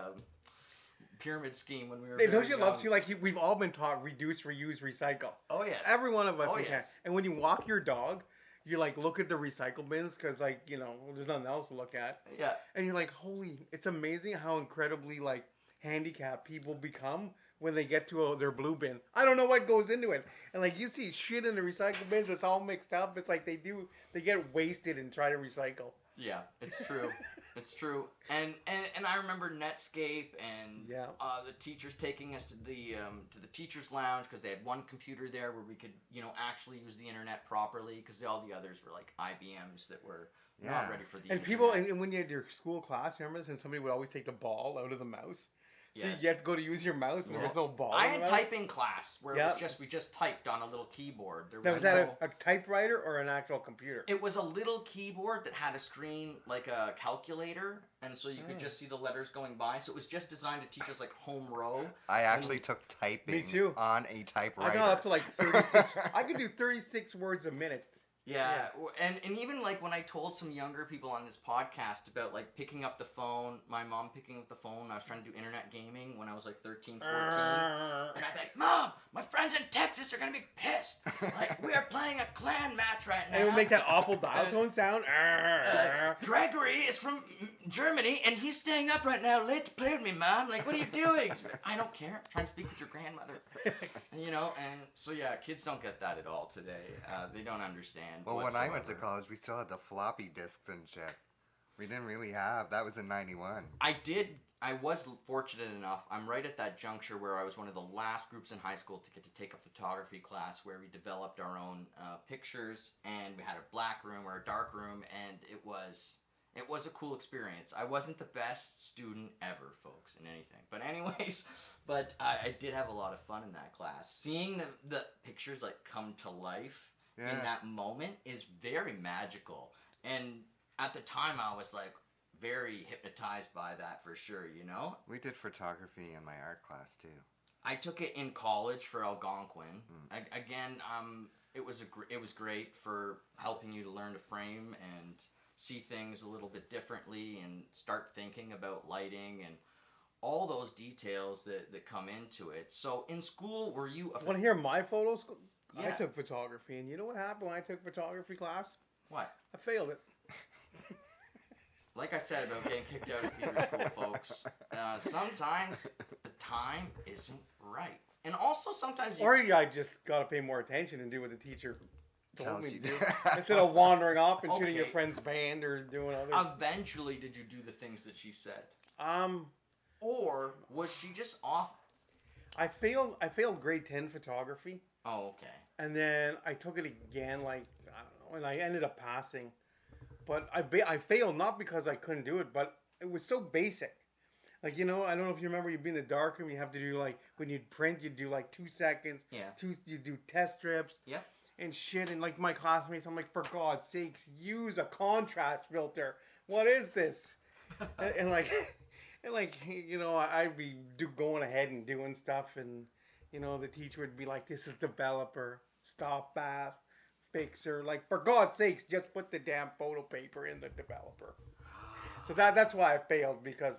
Speaker 1: pyramid scheme when we were
Speaker 2: Hey,
Speaker 1: very
Speaker 2: don't you
Speaker 1: young.
Speaker 2: love? See, like we've all been taught reduce, reuse, recycle.
Speaker 1: Oh, yes.
Speaker 2: Every one of us
Speaker 1: Oh,
Speaker 2: can.
Speaker 1: yes.
Speaker 2: And when you walk your dog, you like look at the recycle bins because like there's nothing else to look at,
Speaker 1: Yeah,
Speaker 2: and you're like, holy! It's amazing how incredibly like handicapped people become when they get to their blue bin. I don't know what goes into it, and like you see shit in the recycle bins, it's all mixed up. It's like they get wasted and try to recycle.
Speaker 1: yeah, it's true. It's true. And I remember Netscape and
Speaker 2: Yeah.
Speaker 1: the teachers taking us to the teachers lounge because they had one computer there where we could actually use the internet properly because all the others were like IBMs that were not
Speaker 3: Yeah.
Speaker 1: ready for the
Speaker 2: And
Speaker 1: internet.
Speaker 2: people, and when you had your school class, remember this? And somebody would always take the ball out of the mouse. So
Speaker 1: Yes.
Speaker 2: you had to go to use your mouse, and there was no ball.
Speaker 1: I
Speaker 2: in
Speaker 1: had
Speaker 2: the mouse.
Speaker 1: typing class where
Speaker 2: Yeah.
Speaker 1: we just typed on a little keyboard. There
Speaker 2: Now,
Speaker 1: was
Speaker 2: was that
Speaker 1: no,
Speaker 2: a typewriter or an actual computer?
Speaker 1: It was a little keyboard that had a screen like a calculator, and so you could
Speaker 2: Oh.
Speaker 1: just see the letters going by. So it was just designed to teach us like home row.
Speaker 3: I actually took typing
Speaker 2: Me too.
Speaker 3: on a typewriter.
Speaker 2: I got up to like 36. I could do 36 words a minute.
Speaker 1: Yeah, and even like when I told some younger people on this podcast about like picking up the phone, my mom picking up the phone, I was trying to do internet gaming when I was like 13, 14. And I'd be like, Mom, my friends in Texas are gonna be pissed. Like, we are playing a clan match right now.
Speaker 2: And it would make that awful dial tone sound.
Speaker 1: Gregory is from Germany and he's staying up right now late to play with me, Mom. Like, what are you doing? I don't care. I'm trying to speak with your grandmother. And so yeah, kids don't get that at all today. They don't understand.
Speaker 3: Well, when I went to
Speaker 1: whatsoever.
Speaker 3: college, we still had the floppy disks and shit. We didn't really have. That was in '91.
Speaker 1: I was fortunate enough. I'm right at that juncture where I was one of the last groups in high school to get to take a photography class where we developed our own pictures, and we had a black room or a dark room, and it was a cool experience. I wasn't the best student ever, folks, in anything. But anyways, I did have a lot of fun in that class. Seeing the pictures like come to life in
Speaker 3: Yeah.
Speaker 1: that moment is very magical. And at the time, I was like very hypnotized by that for sure,
Speaker 3: We did photography in my art class too.
Speaker 1: I took it in college for Algonquin.
Speaker 3: Mm.
Speaker 1: Again, it was great for helping you to learn to frame and see things a little bit differently and start thinking about lighting and all those details that come into it. So in school, were you
Speaker 2: Want to hear my photos? I took photography, and you know what happened when I took photography class?
Speaker 1: What?
Speaker 2: I failed it.
Speaker 1: Like I said about getting kicked out of theater school, folks, sometimes the time isn't right. And also sometimes
Speaker 2: Or I just got to pay more attention and do what the teacher told
Speaker 3: Tells
Speaker 2: me
Speaker 3: you
Speaker 2: to do.
Speaker 3: to.
Speaker 2: Instead of wandering off and shooting your
Speaker 1: Okay.
Speaker 2: friend's band or doing other...
Speaker 1: eventually did you do the things that she said?
Speaker 2: Um,
Speaker 1: Or was she just off?
Speaker 2: I failed grade 10 photography.
Speaker 1: Oh, okay.
Speaker 2: And then I took it again, like, I don't know, and I ended up passing. But I failed not because I couldn't do it, but it was so basic. Like, you know, I don't know if you remember, you'd be in the darkroom, you have to do, like, when you'd print, you'd do, like, 2 seconds.
Speaker 1: Yeah.
Speaker 2: You do test strips.
Speaker 1: Yep.
Speaker 2: And shit, and, like, my classmates, I'm like, for God's sakes, use a contrast filter. What is this? and like, you know, I'd be going ahead and doing stuff, and, you know, the teacher would be like, this is developer, stop bath, fixer. Like, for God's sakes, just put the damn photo paper in the developer. So that's why I failed, because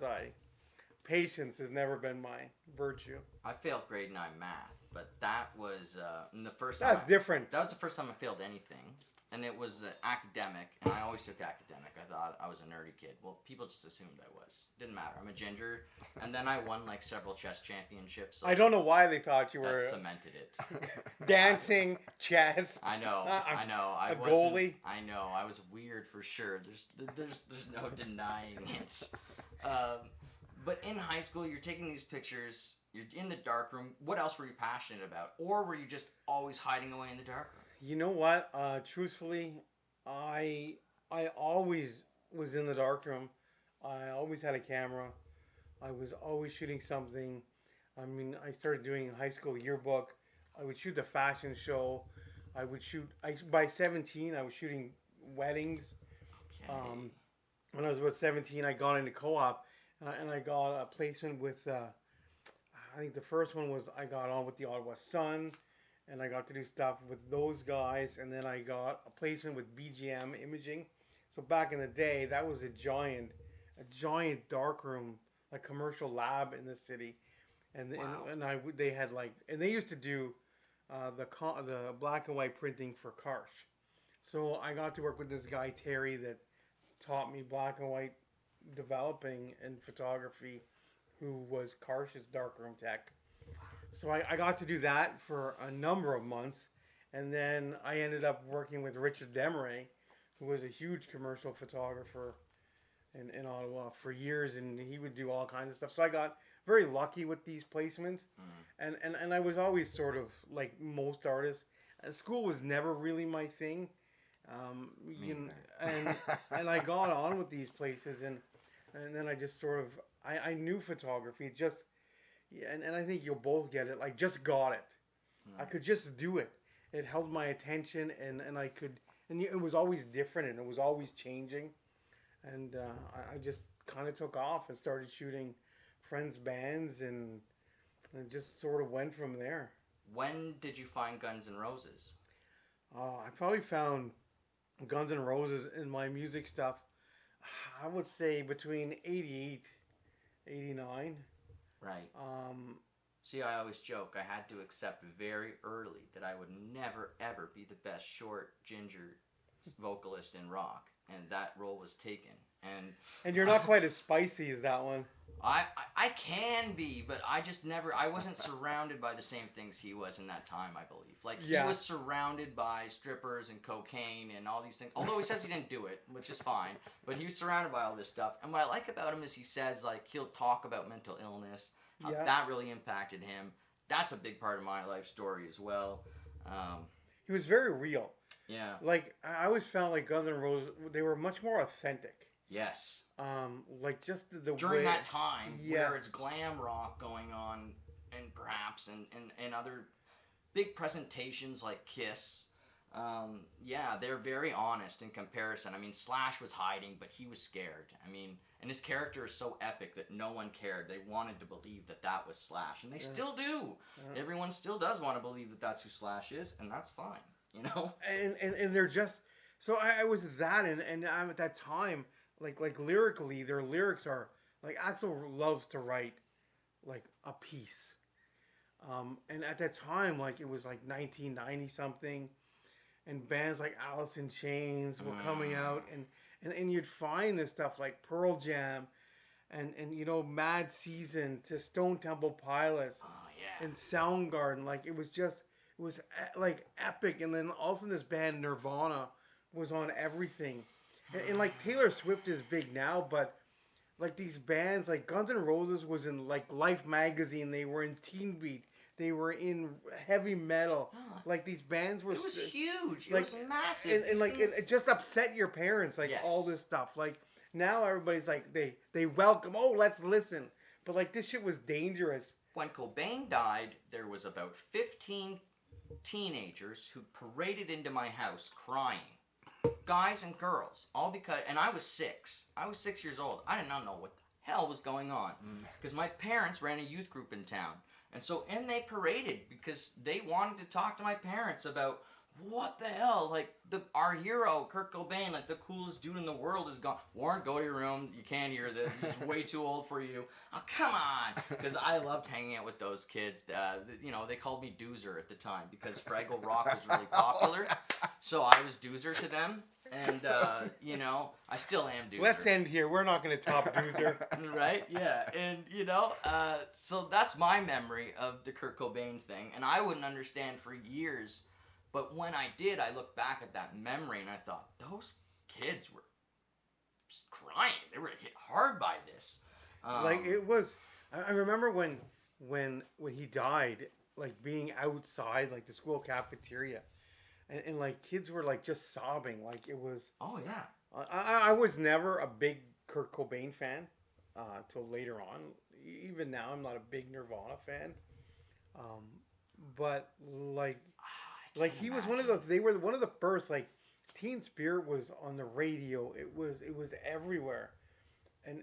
Speaker 2: patience has never been my virtue.
Speaker 1: I failed grade 9 math, but that was the first
Speaker 2: That's
Speaker 1: time.
Speaker 2: different.
Speaker 1: That was the first time I failed anything, and it was academic, and I always took academic. I thought I was a nerdy kid. Well, people just assumed I was. Didn't matter. I'm a ginger, and then I won like several chess championships. So
Speaker 2: I don't know why they thought you were
Speaker 1: that cemented it.
Speaker 2: dancing, chess.
Speaker 1: I know. I know. I
Speaker 2: a
Speaker 1: wasn't.
Speaker 2: goalie.
Speaker 1: I know. I was weird for sure. There's no denying it. But in high school, you're taking these pictures. You're in the dark room. What else were you passionate about, or were you just always hiding away in the dark room?
Speaker 2: You know what? Truthfully, I always was in the dark room. I always had a camera. I was always shooting something. I mean, I started doing a high school yearbook. I would shoot the fashion show. I would shoot. By 17, I was shooting weddings.
Speaker 1: Okay.
Speaker 2: When I was about 17, I got into co-op, and I got a placement with. I think the first one was I got on with the Ottawa Sun, and I got to do stuff with those guys, and then I got a placement with BGM Imaging. So back in the day, that was a giant darkroom, like commercial lab in the city, and
Speaker 1: Wow.
Speaker 2: they had like, and they used to do the black and white printing for Karsh. So I got to work with this guy Terry that taught me black and white developing and photography, who was Karsh's darkroom tech. So I got to do that for a number of months, and then I ended up working with Richard Demeray, who was a huge commercial photographer in Ottawa for years, and he would do all kinds of stuff. So I got very lucky with these placements, and I was always sort of like most artists. School was never really my thing, and I got on with these places, and then I just sort of I knew photography just. Yeah, and I think you'll both get it. Like, just got it. I could just do it. It held my attention, and I could, and it was always different, and it was always changing. And I just kind of took off and started shooting friends' bands, and just sort of went from there.
Speaker 1: When did you find Guns N' Roses?
Speaker 2: I probably found Guns N' Roses in my music stuff, I would say between 88, 89.
Speaker 1: Right. See, I always joke I had to accept very early that I would never ever be the best short ginger vocalist in rock, and that role was taken.
Speaker 2: And you're not quite as spicy as that one.
Speaker 1: I can be, but I just never. I wasn't surrounded by the same things he was in that time. I believe, like he was surrounded by strippers and cocaine and all these things. Although he says he didn't do it, which is fine, but he was surrounded by all this stuff. And what I like about him is he says like he'll talk about mental illness. That really impacted him. That's a big part of my life story as well.
Speaker 2: He was very real.
Speaker 1: Yeah.
Speaker 2: Like I always felt like Guns N' Roses, they were much more authentic.
Speaker 1: Yes.
Speaker 2: Like just the
Speaker 1: during
Speaker 2: way,
Speaker 1: that time where it's glam rock going on, and perhaps and other big presentations like Kiss. They're very honest in comparison. I mean, Slash was hiding, but he was scared. I mean, and his character is so epic that no one cared. They wanted to believe that was Slash, and they still do. Everyone still does want to believe that that's who Slash is, and that's fine, you know.
Speaker 2: And they're just so I was that, and I'm at that time like lyrically, their lyrics are like Axl loves to write like a piece. And at that time, like it was like 1990 something, and bands like Alice in Chains were coming out, and you'd find this stuff like Pearl Jam, and Mad Season to Stone Temple Pilots
Speaker 1: Oh yeah.
Speaker 2: and Soundgarden. Like it was like epic. And then also this band Nirvana was on everything, and like Taylor Swift is big now, but like these bands like Guns N' Roses was in like Life magazine. They were in Teen Beat. They were in heavy metal.
Speaker 1: Oh,
Speaker 2: Like these bands were
Speaker 1: it was huge. It
Speaker 2: like,
Speaker 1: was massive.
Speaker 2: and like
Speaker 1: Things-
Speaker 2: it just upset your parents. Like
Speaker 1: Yes.
Speaker 2: all this stuff. Like now everybody's like they welcome. Oh, let's listen. But like this shit was dangerous.
Speaker 1: when Cobain died, there was about 15 teenagers who paraded into my house crying. Guys and girls, all because, and I was 6. I was 6 years old. I did not know what the hell was going on because my parents ran a youth group in town, and they paraded because they wanted to talk to my parents about what the hell, like our hero Kurt Cobain, like the coolest dude in the world, is gone. Warren, go to your room. You can't hear this. This is way too old for you. Oh, come on, because I loved hanging out with those kids. They called me Doozer at the time because Fraggle Rock was really popular, so I was Doozer to them, and I still am Doozer.
Speaker 2: Let's end here. We're not going to top Doozer.
Speaker 1: Right? Yeah. And, so that's my memory of the Kurt Cobain thing. And I wouldn't understand for years. But when I did, I look back at that memory and I thought, those kids were just crying. They were hit hard by this.
Speaker 2: Like it was. I remember when he died, like being outside, like the school cafeteria, and like kids were like just sobbing. Like it was.
Speaker 1: Oh, yeah.
Speaker 2: I was never a big Kurt Cobain fan till later on. Even now, I'm not a big Nirvana fan. But like he was one of those. They were one of the first. Like Teen Spirit was on the radio. It was everywhere, and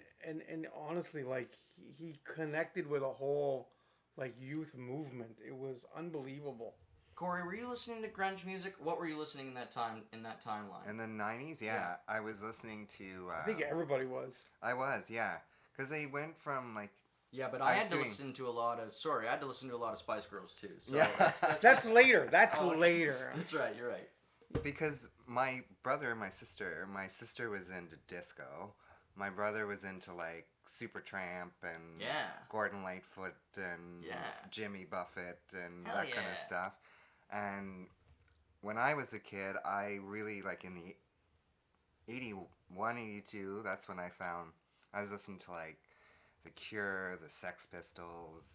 Speaker 2: honestly, like he connected with a whole like youth movement. It was unbelievable.
Speaker 1: Corey, were you listening to grunge music? What were you listening in that timeline?
Speaker 3: In the 90s, yeah. I was listening to...
Speaker 2: I think everybody was.
Speaker 3: I was, yeah. Because they went from, like...
Speaker 1: Yeah, but I
Speaker 3: was
Speaker 1: had to
Speaker 3: doing-
Speaker 1: listen to a lot of... Sorry, I had to listen to a lot of Spice Girls, too. So
Speaker 3: Yeah.
Speaker 2: That's later. That's
Speaker 1: Oh,
Speaker 2: later.
Speaker 1: That's right, you're right.
Speaker 3: Because my brother and my sister was into disco. My brother was into, like, Supertramp and
Speaker 1: Yeah.
Speaker 3: Gordon Lightfoot and
Speaker 1: Yeah.
Speaker 3: Jimmy Buffett and
Speaker 1: Hell
Speaker 3: that kind of
Speaker 1: yeah.
Speaker 3: stuff. And when I was a kid, I really, like, in the 81, 82, that's when I was listening to, like, The Cure, the Sex Pistols,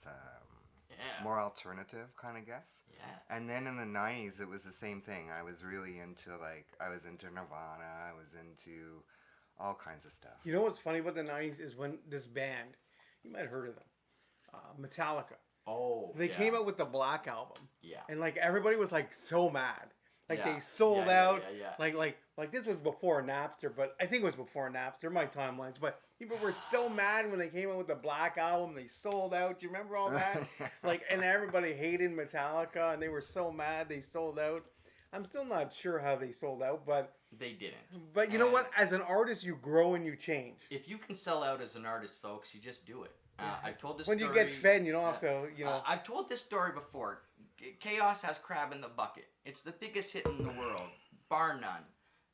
Speaker 1: Yeah.
Speaker 3: more alternative kind of guess.
Speaker 1: Yeah.
Speaker 3: And then in the 90s, it was the same thing. I was really into, like, I was into Nirvana, I was into all kinds of stuff.
Speaker 2: You know what's funny about the 90s is when this band, you might have heard of them, Metallica.
Speaker 1: Oh,
Speaker 2: They came out with the Black Album,
Speaker 1: Yeah.
Speaker 2: and like everybody was like so mad, like
Speaker 1: Yeah.
Speaker 2: they sold
Speaker 1: Yeah,
Speaker 2: out.
Speaker 1: yeah.
Speaker 2: Like this was before Napster, but I think it was before Napster. My timelines, but people were so mad when they came out with the Black Album. They sold out. Do you remember all that? Like, and everybody hated Metallica, and they were so mad they sold out. I'm still not sure how they sold out, but
Speaker 1: They didn't.
Speaker 2: you know what? As an artist, you grow and you change.
Speaker 1: If you can sell out as an artist, folks, you just do it. I've told this
Speaker 2: When
Speaker 1: story.
Speaker 2: you get fed, you don't have to, you know.
Speaker 1: I've told this story before. Chaos has Crab in the Bucket. It's the biggest hit in the world, bar none.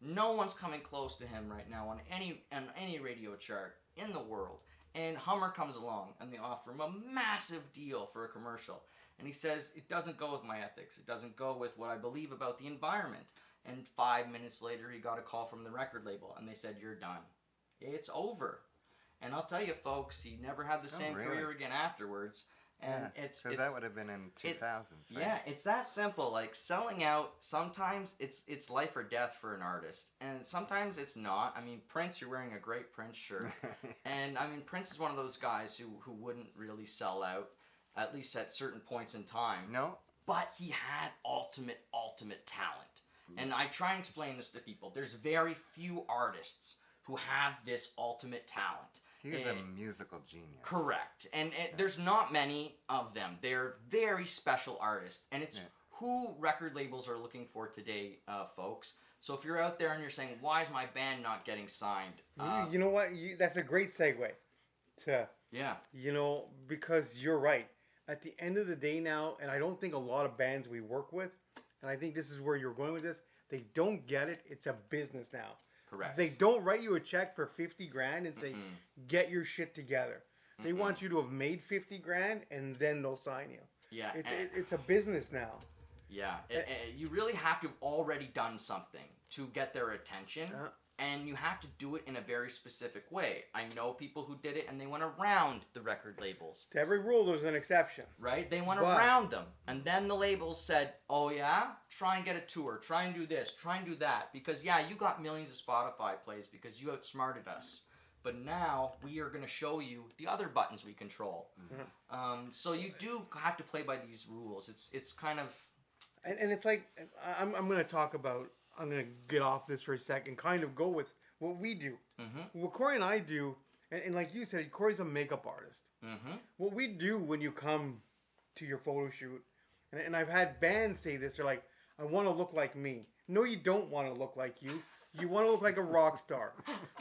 Speaker 1: No one's coming close to him right now on any radio chart in the world. And Hummer comes along and they offer him a massive deal for a commercial. And he says, it doesn't go with my ethics. It doesn't go with what I believe about the environment. And 5 minutes later, he got a call from the record label and they said, you're done. It's over. And I'll tell you, folks, he never had the same
Speaker 3: really?
Speaker 1: career again afterwards. And it's
Speaker 3: because that would have been in 2000s, right?
Speaker 1: Yeah, it's that simple. Like selling out, sometimes it's life or death for an artist, and sometimes it's not. I mean, Prince, you're wearing a great Prince shirt, and I mean, Prince is one of those guys who wouldn't really sell out, at least at certain points in time.
Speaker 3: No?
Speaker 1: But he had ultimate talent, and I try and explain this to people. There's very few artists who have this ultimate talent.
Speaker 3: He was a musical genius.
Speaker 1: Correct. And there's not many of them. They're very special artists. And it's who record labels are looking for today, folks. So if you're out there and you're saying, why is my band not getting signed?
Speaker 2: You know what? That's a great segue to,
Speaker 1: Yeah.
Speaker 2: you know, because you're right. at the end of the day now, and I don't think a lot of bands we work with, and I think this is where you're going with this, they don't get it. It's a business now.
Speaker 1: Correct.
Speaker 2: They don't write you a check for 50 grand and say, get your shit together. They want you to have made 50 grand and then they'll sign you.
Speaker 1: Yeah.
Speaker 2: It's a business now.
Speaker 1: Yeah. You really have to have already done something to get their attention. And you have to do it in a very specific way. I know people who did it and they went around the record labels.
Speaker 2: To every rule, there's an exception.
Speaker 1: Right? They went around them. And then the labels said, oh yeah? Try and get a tour. Try and do this. Try and do that. Because yeah, you got millions of Spotify plays because you outsmarted us. But now we are going to show you the other buttons we control. So you do have to play by these rules. It's kind of...
Speaker 2: And it's like, I'm going to talk about... I'm going to get off this for a second, kind of go with what we do. What Corey and I do, and like you said, Corey's a makeup artist. What we do when you come to your photo shoot, and I've had bands say this, they're like, I want to look like me. No, you don't want to look like you. You want to look like a rock star.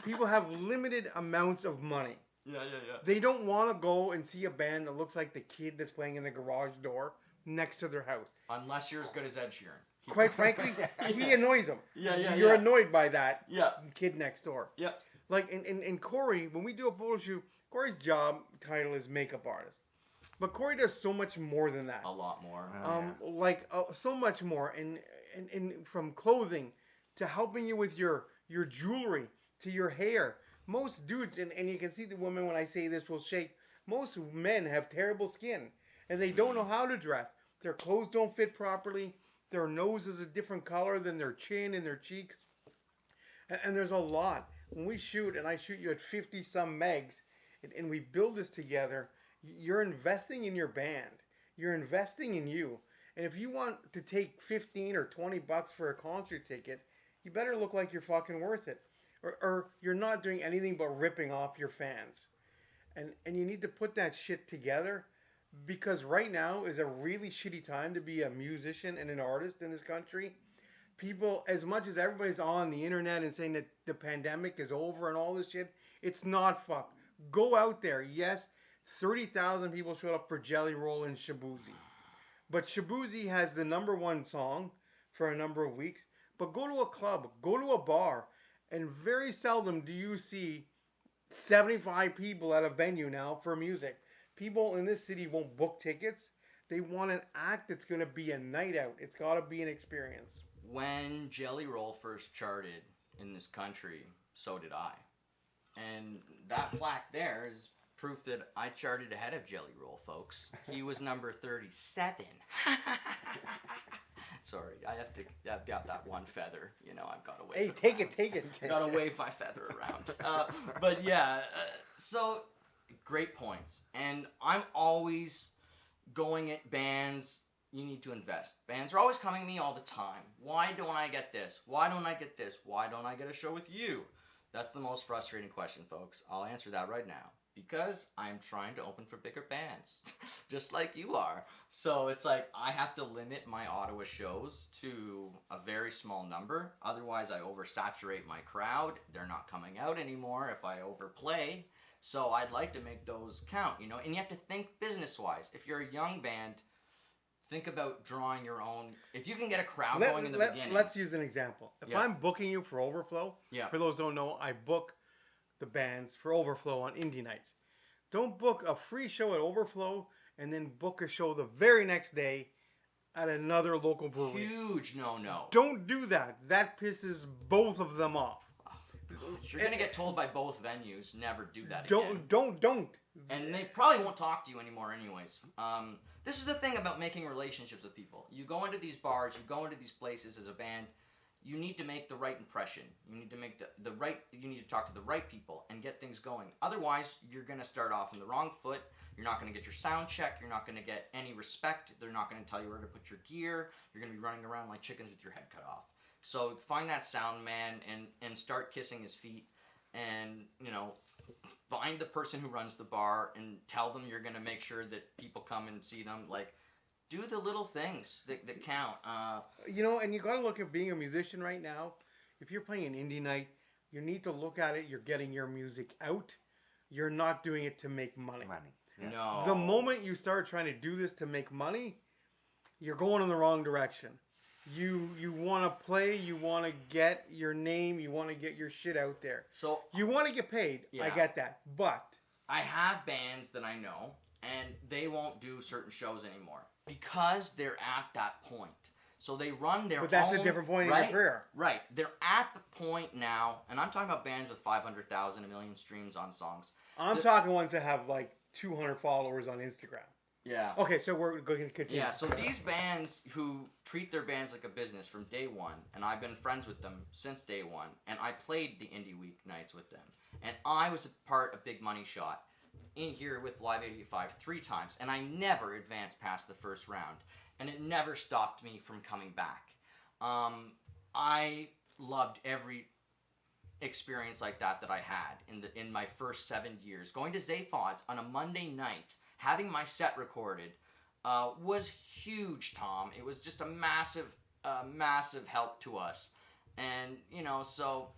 Speaker 2: People have limited amounts of money.
Speaker 1: Yeah.
Speaker 2: They don't want to go and see a band that looks like the kid that's playing in the garage door next to their house.
Speaker 1: Unless you're as good as Ed Sheeran.
Speaker 2: Quite frankly, he annoys them.
Speaker 1: Yeah.
Speaker 2: You're annoyed by that
Speaker 1: Yeah.
Speaker 2: kid next door.
Speaker 1: Yeah.
Speaker 2: Like, in Corey, when we do a photo shoot, Corey's job title is makeup artist. But Corey does so much more than that.
Speaker 1: A lot more.
Speaker 2: So much more. And from clothing to helping you with your jewelry to your hair. Most dudes, and you can see the women when I say this will shake, most men have terrible skin. And they don't know how to dress. Their clothes don't fit properly. Their nose is a different color than their chin and their cheeks. And there's a lot. When we shoot, and I shoot you at 50-some megs, and we build this together, you're investing in your band. You're investing in you. And if you want to take 15 or 20 bucks for a concert ticket, you better look like you're fucking worth it. Or you're not doing anything but ripping off your fans. And you need to put that shit together. Because right now is a really shitty time to be a musician and an artist in this country. People, as much as everybody's on the internet and saying that the pandemic is over and all this shit, it's not fuck. Go out there. Yes, 30,000 people showed up for Jelly Roll in Shabuzi. But Shabuzi has the #1 song for a number of weeks. But go to a club, go to a bar, and very seldom do you see 75 people at a venue now for music. People in this city won't book tickets. They want an act that's going to be a night out. It's got to be an experience.
Speaker 1: When Jelly Roll first charted in this country, so did I. And that plaque there is proof that I charted ahead of Jelly Roll, folks. He was number 37. Sorry, I've got that one feather. You know, I've got to wave.
Speaker 2: Hey, take it.
Speaker 1: Got to wave my feather around. But yeah, so... Great points. And I'm always going at bands, you need to invest. Bands are always coming to me all the time. Why don't I get this? Why don't I get this? Why don't I get a show with you? That's the most frustrating question, folks. I'll answer that right now. Because I'm trying to open for bigger bands. Just like you are. So it's like I have to limit my Ottawa shows to a very small number. Otherwise I oversaturate my crowd. They're not coming out anymore if I overplay. So I'd like to make those count, you know, and you have to think business-wise. If you're a young band, think about drawing your own. If you can get a crowd going in the beginning.
Speaker 2: Let's use an example. If I'm booking you for Overflow, for those who don't know, I book the bands for Overflow on indie nights. Don't book a free show at Overflow and then book a show the very next day at another local brewery.
Speaker 1: Huge no.
Speaker 2: Don't do that. That pisses both of them off.
Speaker 1: You're going to get told by both venues, never do that again.
Speaker 2: Don't.
Speaker 1: And they probably won't talk to you anymore anyways. This is the thing about making relationships with people. You go into these bars, you go into these places as a band, you need to make the right impression. You need to make you need to talk to the right people and get things going. Otherwise, you're going to start off on the wrong foot. You're not going to get your sound check. You're not going to get any respect. They're not going to tell you where to put your gear. You're going to be running around like chickens with your head cut off. So find that sound man and start kissing his feet and, you know, find the person who runs the bar and tell them you're going to make sure that people come and see them. Like, do the little things that count.
Speaker 2: You know, and you got to look at being a musician right now. If you're playing an indie night, you need to look at it. You're getting your music out. You're not doing it to make money.
Speaker 3: Yeah.
Speaker 1: No.
Speaker 2: The moment you start trying to do this to make money, you're going in the wrong direction. You want to play, you want to get your name, you want to get your shit out there.
Speaker 1: So
Speaker 2: You want to get paid. I
Speaker 1: Yeah.
Speaker 2: get that. But
Speaker 1: I have bands that I know, and they won't do certain shows anymore because they're at that point. So they run their
Speaker 2: but that's
Speaker 1: own,
Speaker 2: a different point
Speaker 1: right?
Speaker 2: in your career.
Speaker 1: Right. They're at the point now, and I'm talking about bands with 500,000, a million streams on songs.
Speaker 2: I'm talking ones that have like 200 followers on Instagram.
Speaker 1: Yeah.
Speaker 2: Okay, so we're going to continue.
Speaker 1: Yeah, so these bands who treat their bands like a business from day one, and I've been friends with them since day one, and I played the Indie Week nights with them, and I was a part of Big Money Shot in here with Live 85 3 times, and I never advanced past the first round, and it never stopped me from coming back. I loved every experience like that I had in my first 7 years. Going to Zaphod's on a Monday night, having my set recorded, was huge, Tom. It was just a massive help to us. And, so,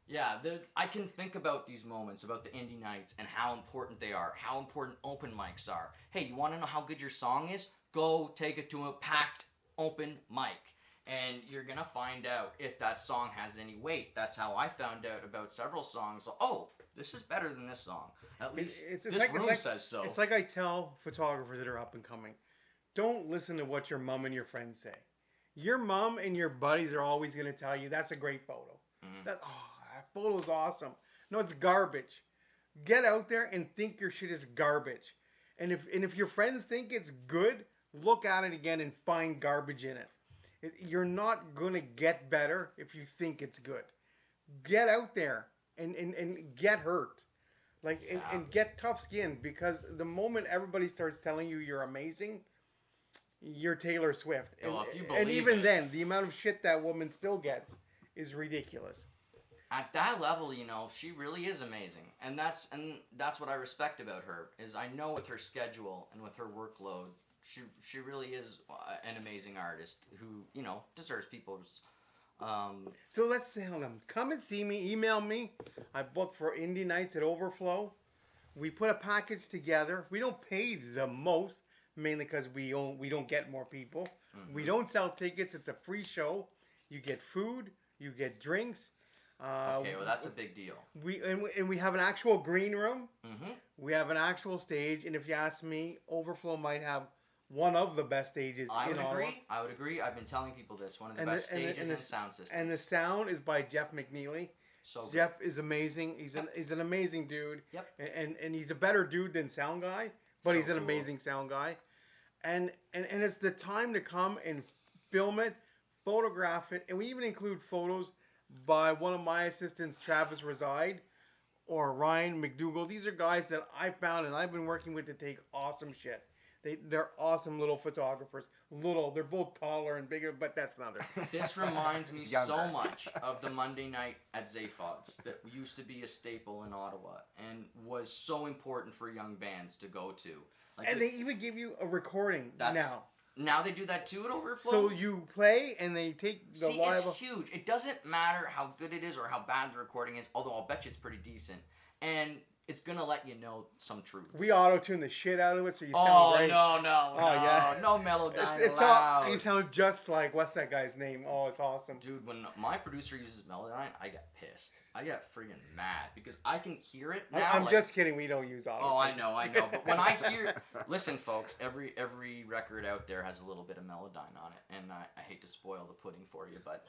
Speaker 1: yeah, I can think about these moments, about the indie nights, and how important they are, how important open mics are. Hey, you want to know how good your song is? Go take it to a packed open mic. And you're going to find out if that song has any weight. That's how I found out about several songs. So, oh, this is better than this song. At least this room says so.
Speaker 2: It's like I tell photographers that are up and coming, don't listen to what your mom and your friends say. Your mom and your buddies are always going to tell you, that's a great photo.
Speaker 1: Mhm.
Speaker 2: That photo's awesome. No, it's garbage. Get out there and think your shit is garbage. And if your friends think it's good, look at it again and find garbage in it. You're not going to get better if you think it's good. Get out there and get hurt. And get tough skin, because the moment everybody starts telling you you're amazing, you're Taylor Swift.
Speaker 1: Well, if you
Speaker 2: And
Speaker 1: believe
Speaker 2: even
Speaker 1: it.
Speaker 2: then, the amount of shit that woman still gets is ridiculous.
Speaker 1: At that level, she really is amazing. And that's what I respect about her, is I know with her schedule and with her workload, she really is an amazing artist who, deserves people's
Speaker 2: So let's tell them, come and see me, email me. I book for indie nights at Overflow. We put a package together. We don't pay the most, mainly because we don't get more people.
Speaker 1: Mhm.
Speaker 2: We don't sell tickets. It's a free show. You get food. You get drinks.
Speaker 1: Okay, well, that's a big deal.
Speaker 2: We have an actual green room.
Speaker 1: Mm-hmm.
Speaker 2: We have an actual stage. And if you ask me, Overflow might have one of the best stages
Speaker 1: I
Speaker 2: in
Speaker 1: would
Speaker 2: Ottawa.
Speaker 1: agree. I would agree. I've been telling people this. One of the
Speaker 2: And
Speaker 1: best
Speaker 2: the- and the-
Speaker 1: stages
Speaker 2: and
Speaker 1: and
Speaker 2: the-
Speaker 1: sound systems.
Speaker 2: And the sound is by Jeff McNeely.
Speaker 1: So good.
Speaker 2: Jeff is amazing. He's an amazing dude.
Speaker 1: Yep.
Speaker 2: And he's a better dude than sound guy, but
Speaker 1: So
Speaker 2: he's an
Speaker 1: cool.
Speaker 2: amazing sound guy. And it's the time to come and film it, photograph it, and we even include photos by one of my assistants, Travis Reside, or Ryan McDougall. These are guys that I found and I've been working with to take awesome shit. They're awesome little photographers. They're both taller and bigger, but that's another.
Speaker 1: This reminds me
Speaker 3: Younger.
Speaker 1: so much of the Monday night at Zaphod's that used to be a staple in Ottawa and was so important for young bands to go to.
Speaker 2: And they even give you a recording now.
Speaker 1: Now they do that too at Overflow?
Speaker 2: So you play and they take the
Speaker 1: See,
Speaker 2: live.
Speaker 1: it's huge. It doesn't matter how good it is or how bad the recording is, although I'll bet you it's pretty decent. And it's going to let you know some truths.
Speaker 2: We auto-tune the shit out of it so you sound
Speaker 1: Oh,
Speaker 2: great.
Speaker 1: no.
Speaker 2: Yeah.
Speaker 1: No Melodyne
Speaker 2: It's
Speaker 1: allowed.
Speaker 2: all, you sound just like, what's that guy's name? Oh, it's awesome.
Speaker 1: Dude, when my producer uses Melodyne, I get pissed. I get friggin' mad because I can hear it now.
Speaker 2: I'm just kidding. We don't use auto-tune.
Speaker 1: Oh, I know. But when I hear, listen, folks, every record out there has a little bit of Melodyne on it, and I hate to spoil the pudding for you, but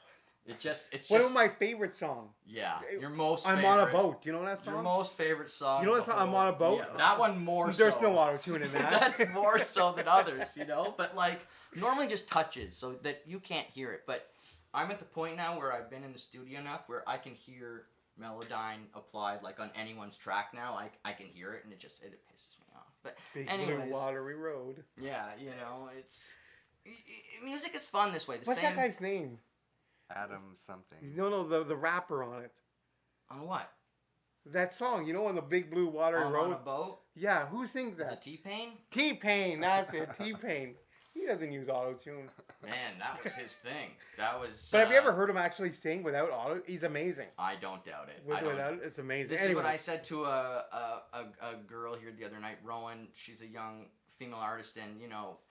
Speaker 1: it's
Speaker 2: One of my favorite songs.
Speaker 1: Yeah, your most.
Speaker 2: I'm
Speaker 1: favorite,
Speaker 2: on a boat. You know that song?
Speaker 1: Your most favorite song.
Speaker 2: You know that song, I'm on a boat?
Speaker 1: Yeah, that one more so.
Speaker 2: There's no auto-tune in that.
Speaker 1: That's more so than others, But normally just touches so that you can't hear it. But I'm at the point now where I've been in the studio enough where I can hear Melodyne applied on anyone's track now. I can hear it and it pisses me off. But
Speaker 2: Big
Speaker 1: anyways,
Speaker 2: Blue Watery Road.
Speaker 1: yeah, it's music is fun this way.
Speaker 2: What's that guy's name?
Speaker 3: Adam something.
Speaker 2: No, the rapper on it.
Speaker 1: On what?
Speaker 2: That song, on the Big Blue Watery
Speaker 1: I'm
Speaker 2: Road?
Speaker 1: on a boat?
Speaker 2: Yeah, who sings
Speaker 1: Is it
Speaker 2: that?
Speaker 1: T-Pain?
Speaker 2: T-Pain, that's it, T-Pain. He doesn't use auto tune.
Speaker 1: Man, that was his thing. That was.
Speaker 2: But have you ever heard him actually sing without auto? He's amazing.
Speaker 1: I don't doubt it.
Speaker 2: Without it, it's amazing.
Speaker 1: This
Speaker 2: Anyways.
Speaker 1: is what I said to a girl here the other night, Rowan. She's a young female artist, and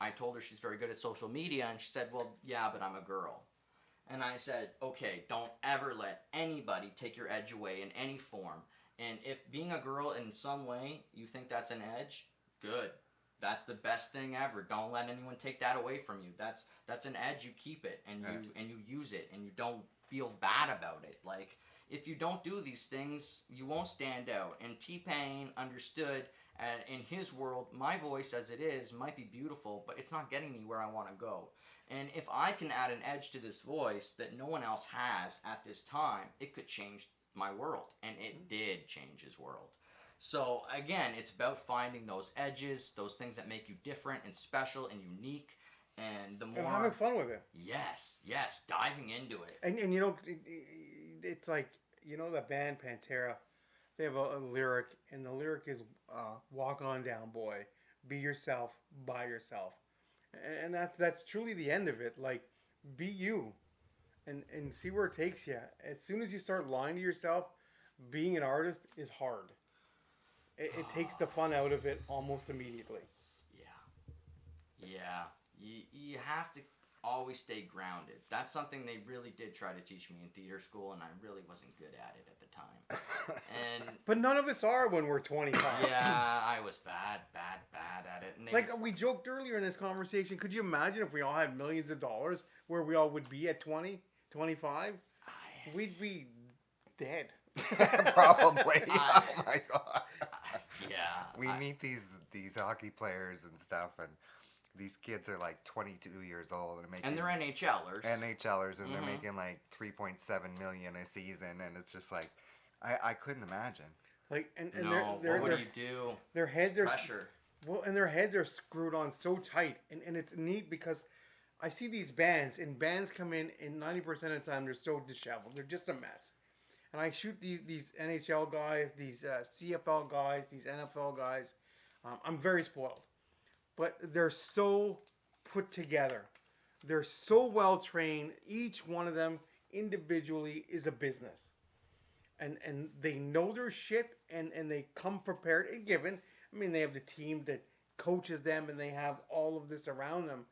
Speaker 1: I told her she's very good at social media, and she said, "Well, yeah, but I'm a girl." And I said, "Okay, don't ever let anybody take your edge away in any form. And if being a girl in some way you think that's an edge, good. That's the best thing ever. Don't let anyone take that away from you. That's an edge. You keep it and you use it, and you don't feel bad about it. Like, if you don't do these things, you won't stand out." And T-Pain understood, in his world, my voice as it is might be beautiful, but it's not getting me where I want to go. And if I can add an edge to this voice that no one else has at this time, it could change my world. And it did change his world. So again, it's about finding those edges, those things that make you different and special and unique. And the more...
Speaker 2: And having fun with it.
Speaker 1: Yes, diving into it.
Speaker 2: And it's like, the band Pantera, they have a lyric, and the lyric is, walk on down, boy. Be yourself, by yourself. And that's truly the end of it. Like, be you. And see where it takes you. As soon as you start lying to yourself, being an artist is hard. It takes the fun out of it almost immediately.
Speaker 1: Yeah. You have to always stay grounded. That's something they really did try to teach me in theater school, and I really wasn't good at it at the time.
Speaker 2: But none of us are when we're 25.
Speaker 1: Yeah, I was bad at it. And
Speaker 2: we joked earlier in this conversation, could you imagine if we all had millions of dollars, where we all would be at 20, 25? We'd be dead.
Speaker 3: Probably. Oh my god.
Speaker 1: Yeah.
Speaker 3: We meet these hockey players and stuff, and these kids are like 22 years old and
Speaker 1: they're NHLers.
Speaker 3: And they're making like 3.7 million a season, and it's just like I couldn't imagine.
Speaker 2: Like and
Speaker 1: what do you do?
Speaker 2: Their heads are
Speaker 1: pressure.
Speaker 2: Well, and their heads are screwed on so tight, and it's neat because I see these bands, and bands come in, and 90% of the time they're so disheveled, they're just a mess. And I shoot these NHL guys, these CFL guys, these NFL guys. I'm very spoiled. But they're so put together. They're so well trained. Each one of them individually is a business. And they know their shit, and they come prepared and given. I mean, they have the team that coaches them, and they have all of this around them.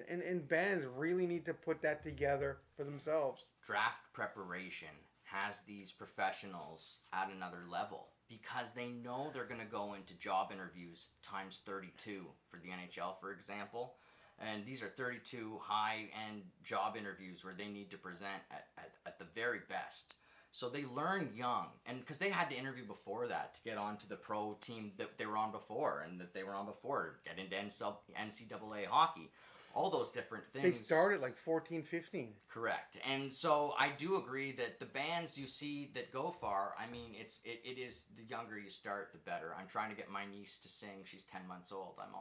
Speaker 2: And bands really need to put that together for themselves.
Speaker 1: Draft preparation has these professionals at another level because they know they're going to go into job interviews times 32 for the NHL, for example. And these are 32 high-end job interviews where they need to present at the very best. So they learn young, and because they had to interview before that to get onto the pro team that they were on before, and that they were on before, get into NCAA hockey. All those different things.
Speaker 2: They start at like 14, 15.
Speaker 1: Correct. And so I do agree that the bands you see that go far, I mean, it is the younger you start, the better. I'm trying to get my niece to sing. She's 10 months old. I'm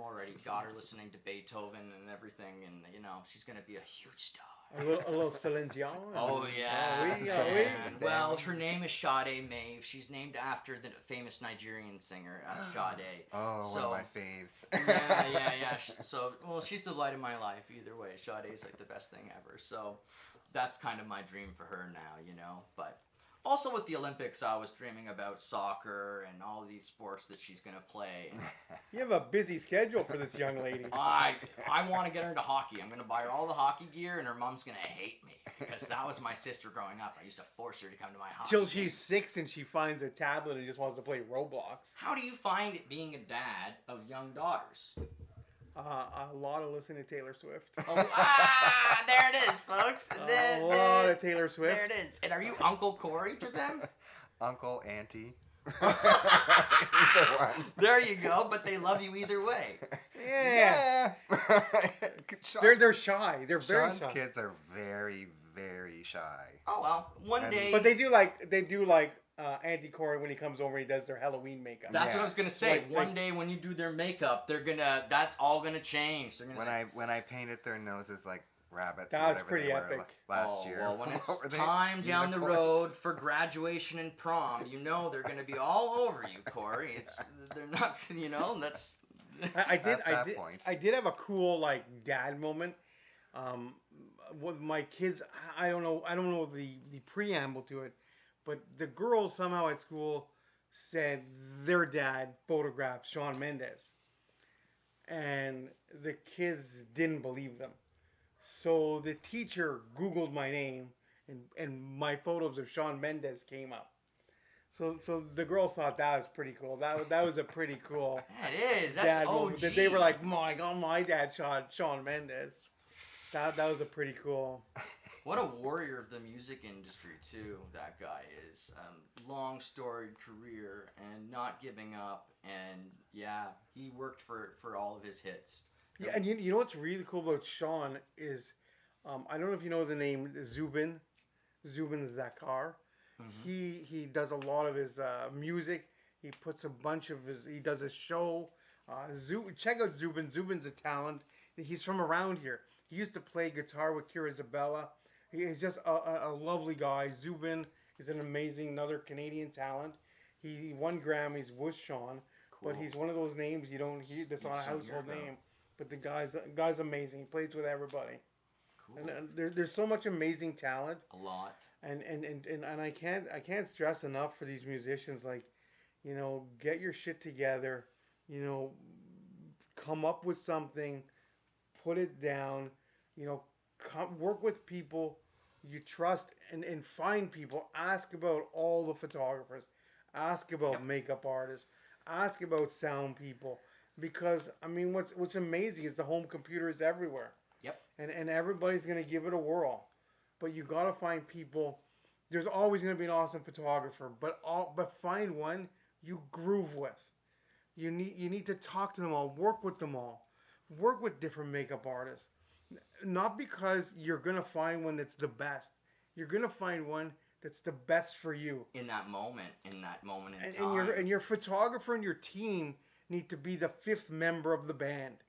Speaker 1: already got her listening to Beethoven and everything, and she's going to be a huge star.
Speaker 2: A little Celine Dion.
Speaker 1: Oh, yeah.
Speaker 2: Oui.
Speaker 1: Well, her name is Sade Maeve. She's named after the famous Nigerian singer, Sade.
Speaker 3: Oh, one of my faves.
Speaker 1: Yeah. So, she's the light of my life either way. Sade is like the best thing ever. So, that's kind of my dream for her now, But also with the Olympics, I was dreaming about soccer and all these sports that she's going to play.
Speaker 2: You have a busy schedule for this young lady.
Speaker 1: I want to get her into hockey. I'm going to buy her all the hockey gear, and her mom's going to hate me. Because that was my sister growing up. I used to force her to come to my hockey
Speaker 2: Till
Speaker 1: games.
Speaker 2: she's 6 and she finds a tablet and just wants to play Roblox.
Speaker 1: How do you find it being a dad of young daughters?
Speaker 2: A lot of listening to Taylor Swift.
Speaker 1: There it is, folks.
Speaker 2: A lot of Taylor Swift.
Speaker 1: There it is. And are you Uncle Corey to them?
Speaker 3: Uncle, auntie.
Speaker 1: There you go, but they love you either way.
Speaker 2: Yeah. They're shy. They're very
Speaker 3: Sean's
Speaker 2: shy.
Speaker 3: kids are very, very shy.
Speaker 1: Oh well, one day.
Speaker 2: But they do like Auntie Corey when he comes over and he does their Halloween makeup.
Speaker 1: That's what I was gonna say.
Speaker 2: Like,
Speaker 1: one day when you do their makeup, that's all gonna change. They're gonna
Speaker 3: when I painted their noses like rabbits,
Speaker 2: that
Speaker 3: or
Speaker 2: was
Speaker 3: whatever
Speaker 2: pretty
Speaker 3: they
Speaker 2: epic.
Speaker 3: were last year.
Speaker 1: Well, when it's time down the road for graduation and prom, they're gonna be all over you, Corey. They're not,
Speaker 3: At that point.
Speaker 2: I did have a cool like dad moment. With my kids, I don't know the preamble to it, but the girls somehow at school said their dad photographed Shawn Mendes, and the kids didn't believe them. So the teacher Googled my name, and my photos of Shawn Mendes came up. So the girls thought that was pretty cool. That was a pretty cool
Speaker 1: That is. That's
Speaker 2: dad
Speaker 1: OG.
Speaker 2: moment. They were like, my God, my dad shot Shawn Mendes. That was a pretty cool.
Speaker 1: What a warrior of the music industry too. That guy is. Long storied career and not giving up. And yeah, he worked for all of his hits.
Speaker 2: Yeah, and you know what's really cool about Shawn is, I don't know if you know the name Zubin Zakar.
Speaker 1: Mhm.
Speaker 2: He does a lot of his music. He puts a bunch of his. He does a show. Check out Zubin. Zubin's a talent. He's from around here. He used to play guitar with Kira Isabella. He's just a lovely guy. Zubin is an amazing, another Canadian talent. He won Grammys with Shawn, but he's one of those names you don't hear. That's not a household name. But the guy's amazing. He plays with everybody.
Speaker 1: Cool.
Speaker 2: And there's so much amazing talent.
Speaker 1: A lot.
Speaker 2: And I can't stress enough for these musicians, like, you know, get your shit together, you know, come up with something, put it down, you know, work with people you trust, and find people. Ask about all the photographers, ask about makeup artists, ask about sound people, because I mean what's amazing is the home computer is everywhere.
Speaker 1: Yep.
Speaker 2: And everybody's gonna give it a whirl. But you gotta find people. There's always gonna be an awesome photographer, but find one you groove with. You need to talk to them all, work with them all, work with different makeup artists. Not because you're gonna find one that's the best. You're gonna find one that's the best for you.
Speaker 1: In that moment in
Speaker 2: And
Speaker 1: time.
Speaker 2: your photographer and your team need to be the fifth member of the band.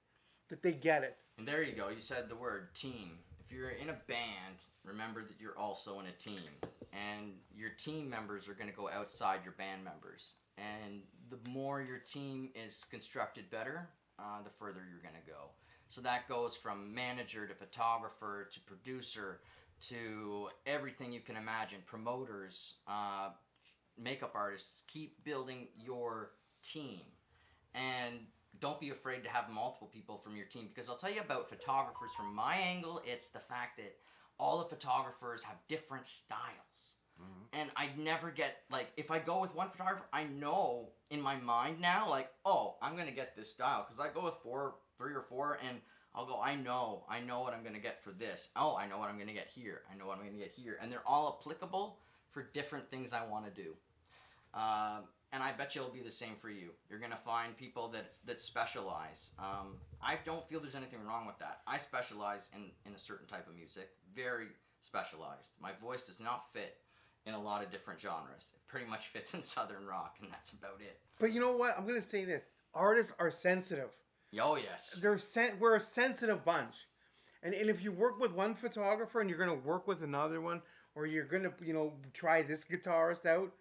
Speaker 2: That they get it.
Speaker 1: And there you go. You said the word team. If you're in a band, remember that you're also in a team. And your team members are going to go outside your band members. And the more your team is constructed better, the further you're going to go. So that goes from manager to photographer to producer to everything you can imagine. Promoters, makeup artists. Keep building your team. And don't be afraid to have multiple people from your team, because I'll tell you about photographers from my angle. It's the fact that all the photographers have different styles. Mm-hmm. And I never get, like, if I go with one photographer, I know in my mind now, like, oh, I'm going to get this style. Because I go with 3 or 4, and I'll go, I know what I'm going to get for this. Oh, I know what I'm going to get here. I know what I'm going to get here. And they're all applicable for different things I want to do. And I bet you it'll be the same for you. You're going to find people that specialize. I don't feel there's anything wrong with that. I specialize in a certain type of music, very specialized. My voice does not fit in a lot of different genres. It pretty much fits in Southern rock, and that's about it.
Speaker 2: But you know what? I'm going to say this. Artists are sensitive.
Speaker 1: Oh, yes.
Speaker 2: We're a sensitive bunch. And if you work with one photographer and you're going to work with another one, or you're going to, you know, try this guitarist out,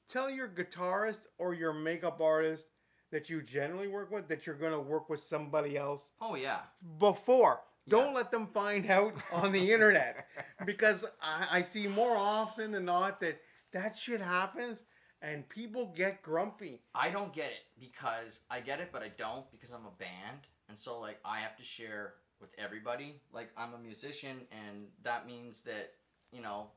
Speaker 2: tell your guitarist or your makeup artist that you generally work with that you're going to work with somebody else.
Speaker 1: Oh, yeah.
Speaker 2: Before. Don't let them find out on the internet. Because I see more often than not that shit happens and people get grumpy.
Speaker 1: I don't get it, because I get it, but I don't, because I'm a band. And so, like, I have to share with everybody. Like, I'm a musician, and that means that, you know,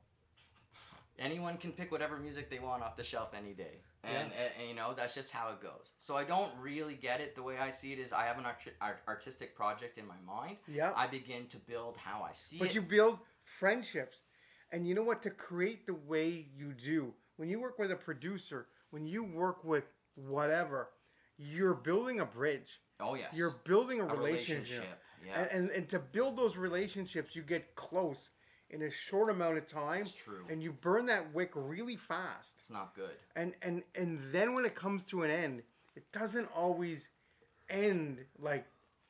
Speaker 1: anyone can pick whatever music they want off the shelf any day. And you know, that's just how it goes. So I don't really get it. The way I see it is I have an artistic project in my mind.
Speaker 2: Yeah.
Speaker 1: I begin to build how I see it.
Speaker 2: But you build friendships. And you know what? To create the way you do, when you work with a producer, when you work with whatever, you're building a bridge.
Speaker 1: Oh, yes.
Speaker 2: You're building a relationship.
Speaker 1: Yeah.
Speaker 2: And to build those relationships, you get close in a short amount of time.
Speaker 1: It's true.
Speaker 2: And you burn that wick really fast.
Speaker 1: It's not good.
Speaker 2: And then when it comes to an end, it doesn't always end like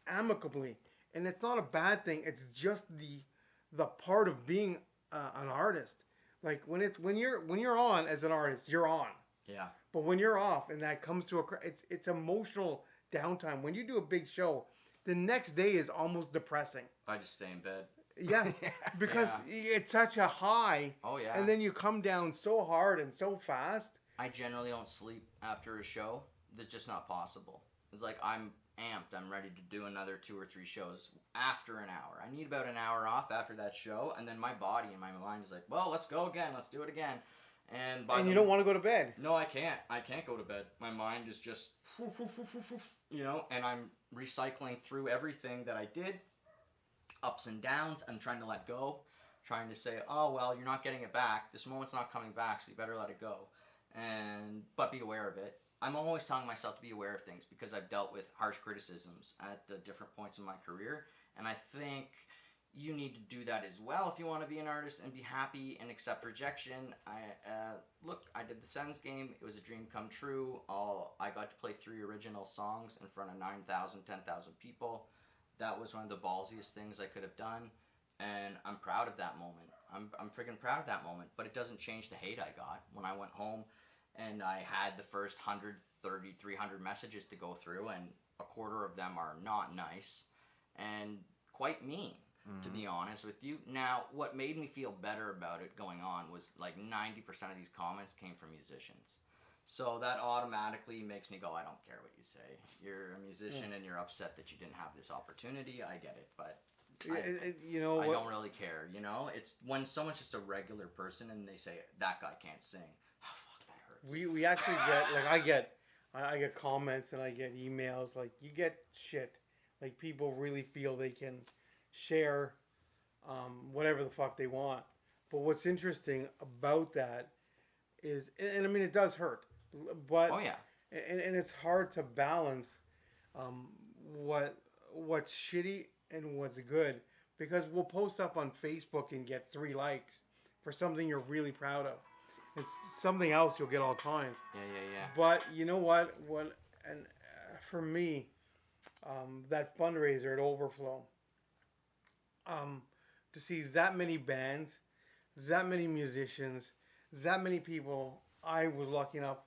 Speaker 2: amicably. And it's not a bad thing. It's just the part of being an artist. Like when you're on as an artist, you're on.
Speaker 1: Yeah.
Speaker 2: But when you're off and that comes to it's emotional downtime. When you do a big show, the next day is almost depressing.
Speaker 1: I just stay in bed.
Speaker 2: Yeah, because it's such a high,
Speaker 1: Oh yeah.
Speaker 2: and then you come down so hard and so fast.
Speaker 1: I generally don't sleep after a show. That's just not possible. It's like I'm amped. I'm ready to do another 2 or 3 shows after an hour. I need about an hour off after that show, and then my body and my mind is like, well, let's go again. Let's do it again. And
Speaker 2: you don't want to go to bed.
Speaker 1: No, I can't. I can't go to bed. My mind is just, and I'm recycling through everything that I did, ups and downs. I'm trying to let go, trying to say, oh, well, you're not getting it back. This moment's not coming back, so you better let it go. But be aware of it. I'm always telling myself to be aware of things because I've dealt with harsh criticisms at different points in my career, and I think you need to do that as well if you want to be an artist and be happy and accept rejection. I did the Sens game. It was a dream come true. I got to play 3 original songs in front of 9,000, 10,000 people. That was one of the ballsiest things I could have done, and I'm proud of that moment. I'm freaking proud of that moment, but it doesn't change the hate I got when I went home and I had the first 130, 300 messages to go through, and a quarter of them are not nice and quite mean. To be honest with you. Now, what made me feel better about it going on was like 90% of these comments came from musicians. So that automatically makes me go, I don't care what you say. You're a musician and you're upset that you didn't have this opportunity. I get it, but I don't really care. It's when someone's just a regular person and they say, that guy can't sing. Oh, fuck, that hurts.
Speaker 2: We actually get, like, I get comments and I get emails, like, you get shit. Like, people really feel they can share whatever the fuck they want. But what's interesting about that is, and I mean, it does hurt, but
Speaker 1: oh yeah,
Speaker 2: and it's hard to balance what's shitty and what's good, because we'll post up on Facebook and get 3 likes for something you're really proud of. It's something else you'll get all kinds.
Speaker 1: Yeah.
Speaker 2: But you know what? For me, that fundraiser at Overflow, to see that many bands, that many musicians, that many people I was lucky enough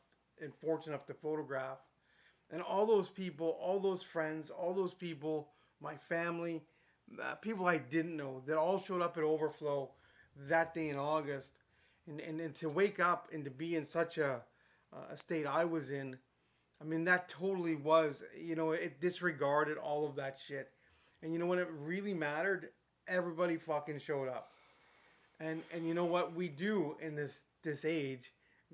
Speaker 2: and fortunate enough to photograph, and all those people, all those friends, all those people, my family, people I didn't know, that all showed up at Overflow that day in August, and to wake up and to be in such a state I was in, I mean, that totally was, it disregarded all of that shit. And when it really mattered, everybody fucking showed up. And you know what we do in this age,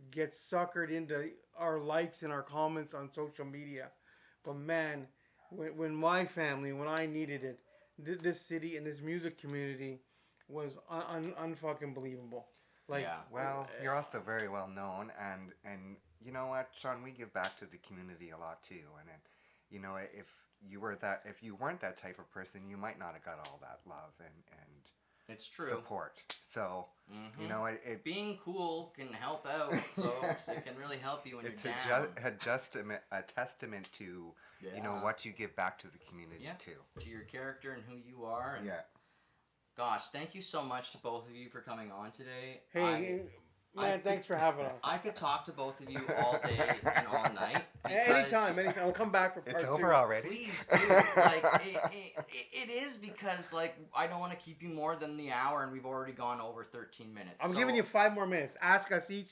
Speaker 2: get suckered into our likes and our comments on social media. But man, when my family, when I needed it, this city and this music community was unfucking believable. Like,
Speaker 1: yeah.
Speaker 3: Well, you're also very well known, and you know what, Sean, we give back to the community a lot too. And if you weren't that type of person, you might not have got all that love and
Speaker 1: it's true.
Speaker 3: support. So it
Speaker 1: being cool can help out, folks. It can really help you when
Speaker 3: it's
Speaker 1: you're down.
Speaker 3: a testament to
Speaker 1: Yeah.
Speaker 3: what you give back to the community too.
Speaker 1: To your character and who you are. And
Speaker 3: Yeah.
Speaker 1: Gosh, thank you so much to both of you for coming on today.
Speaker 2: hey, man, thanks for having us.
Speaker 1: I could talk to both of you all day and all night.
Speaker 2: Anytime. I'll come back for part
Speaker 3: It's
Speaker 2: 2.
Speaker 3: over already.
Speaker 1: Please do. Like, it is because, like, I don't want to keep you more than the hour, and we've already gone over 13 minutes.
Speaker 2: I'm giving you 5 more minutes. Ask us each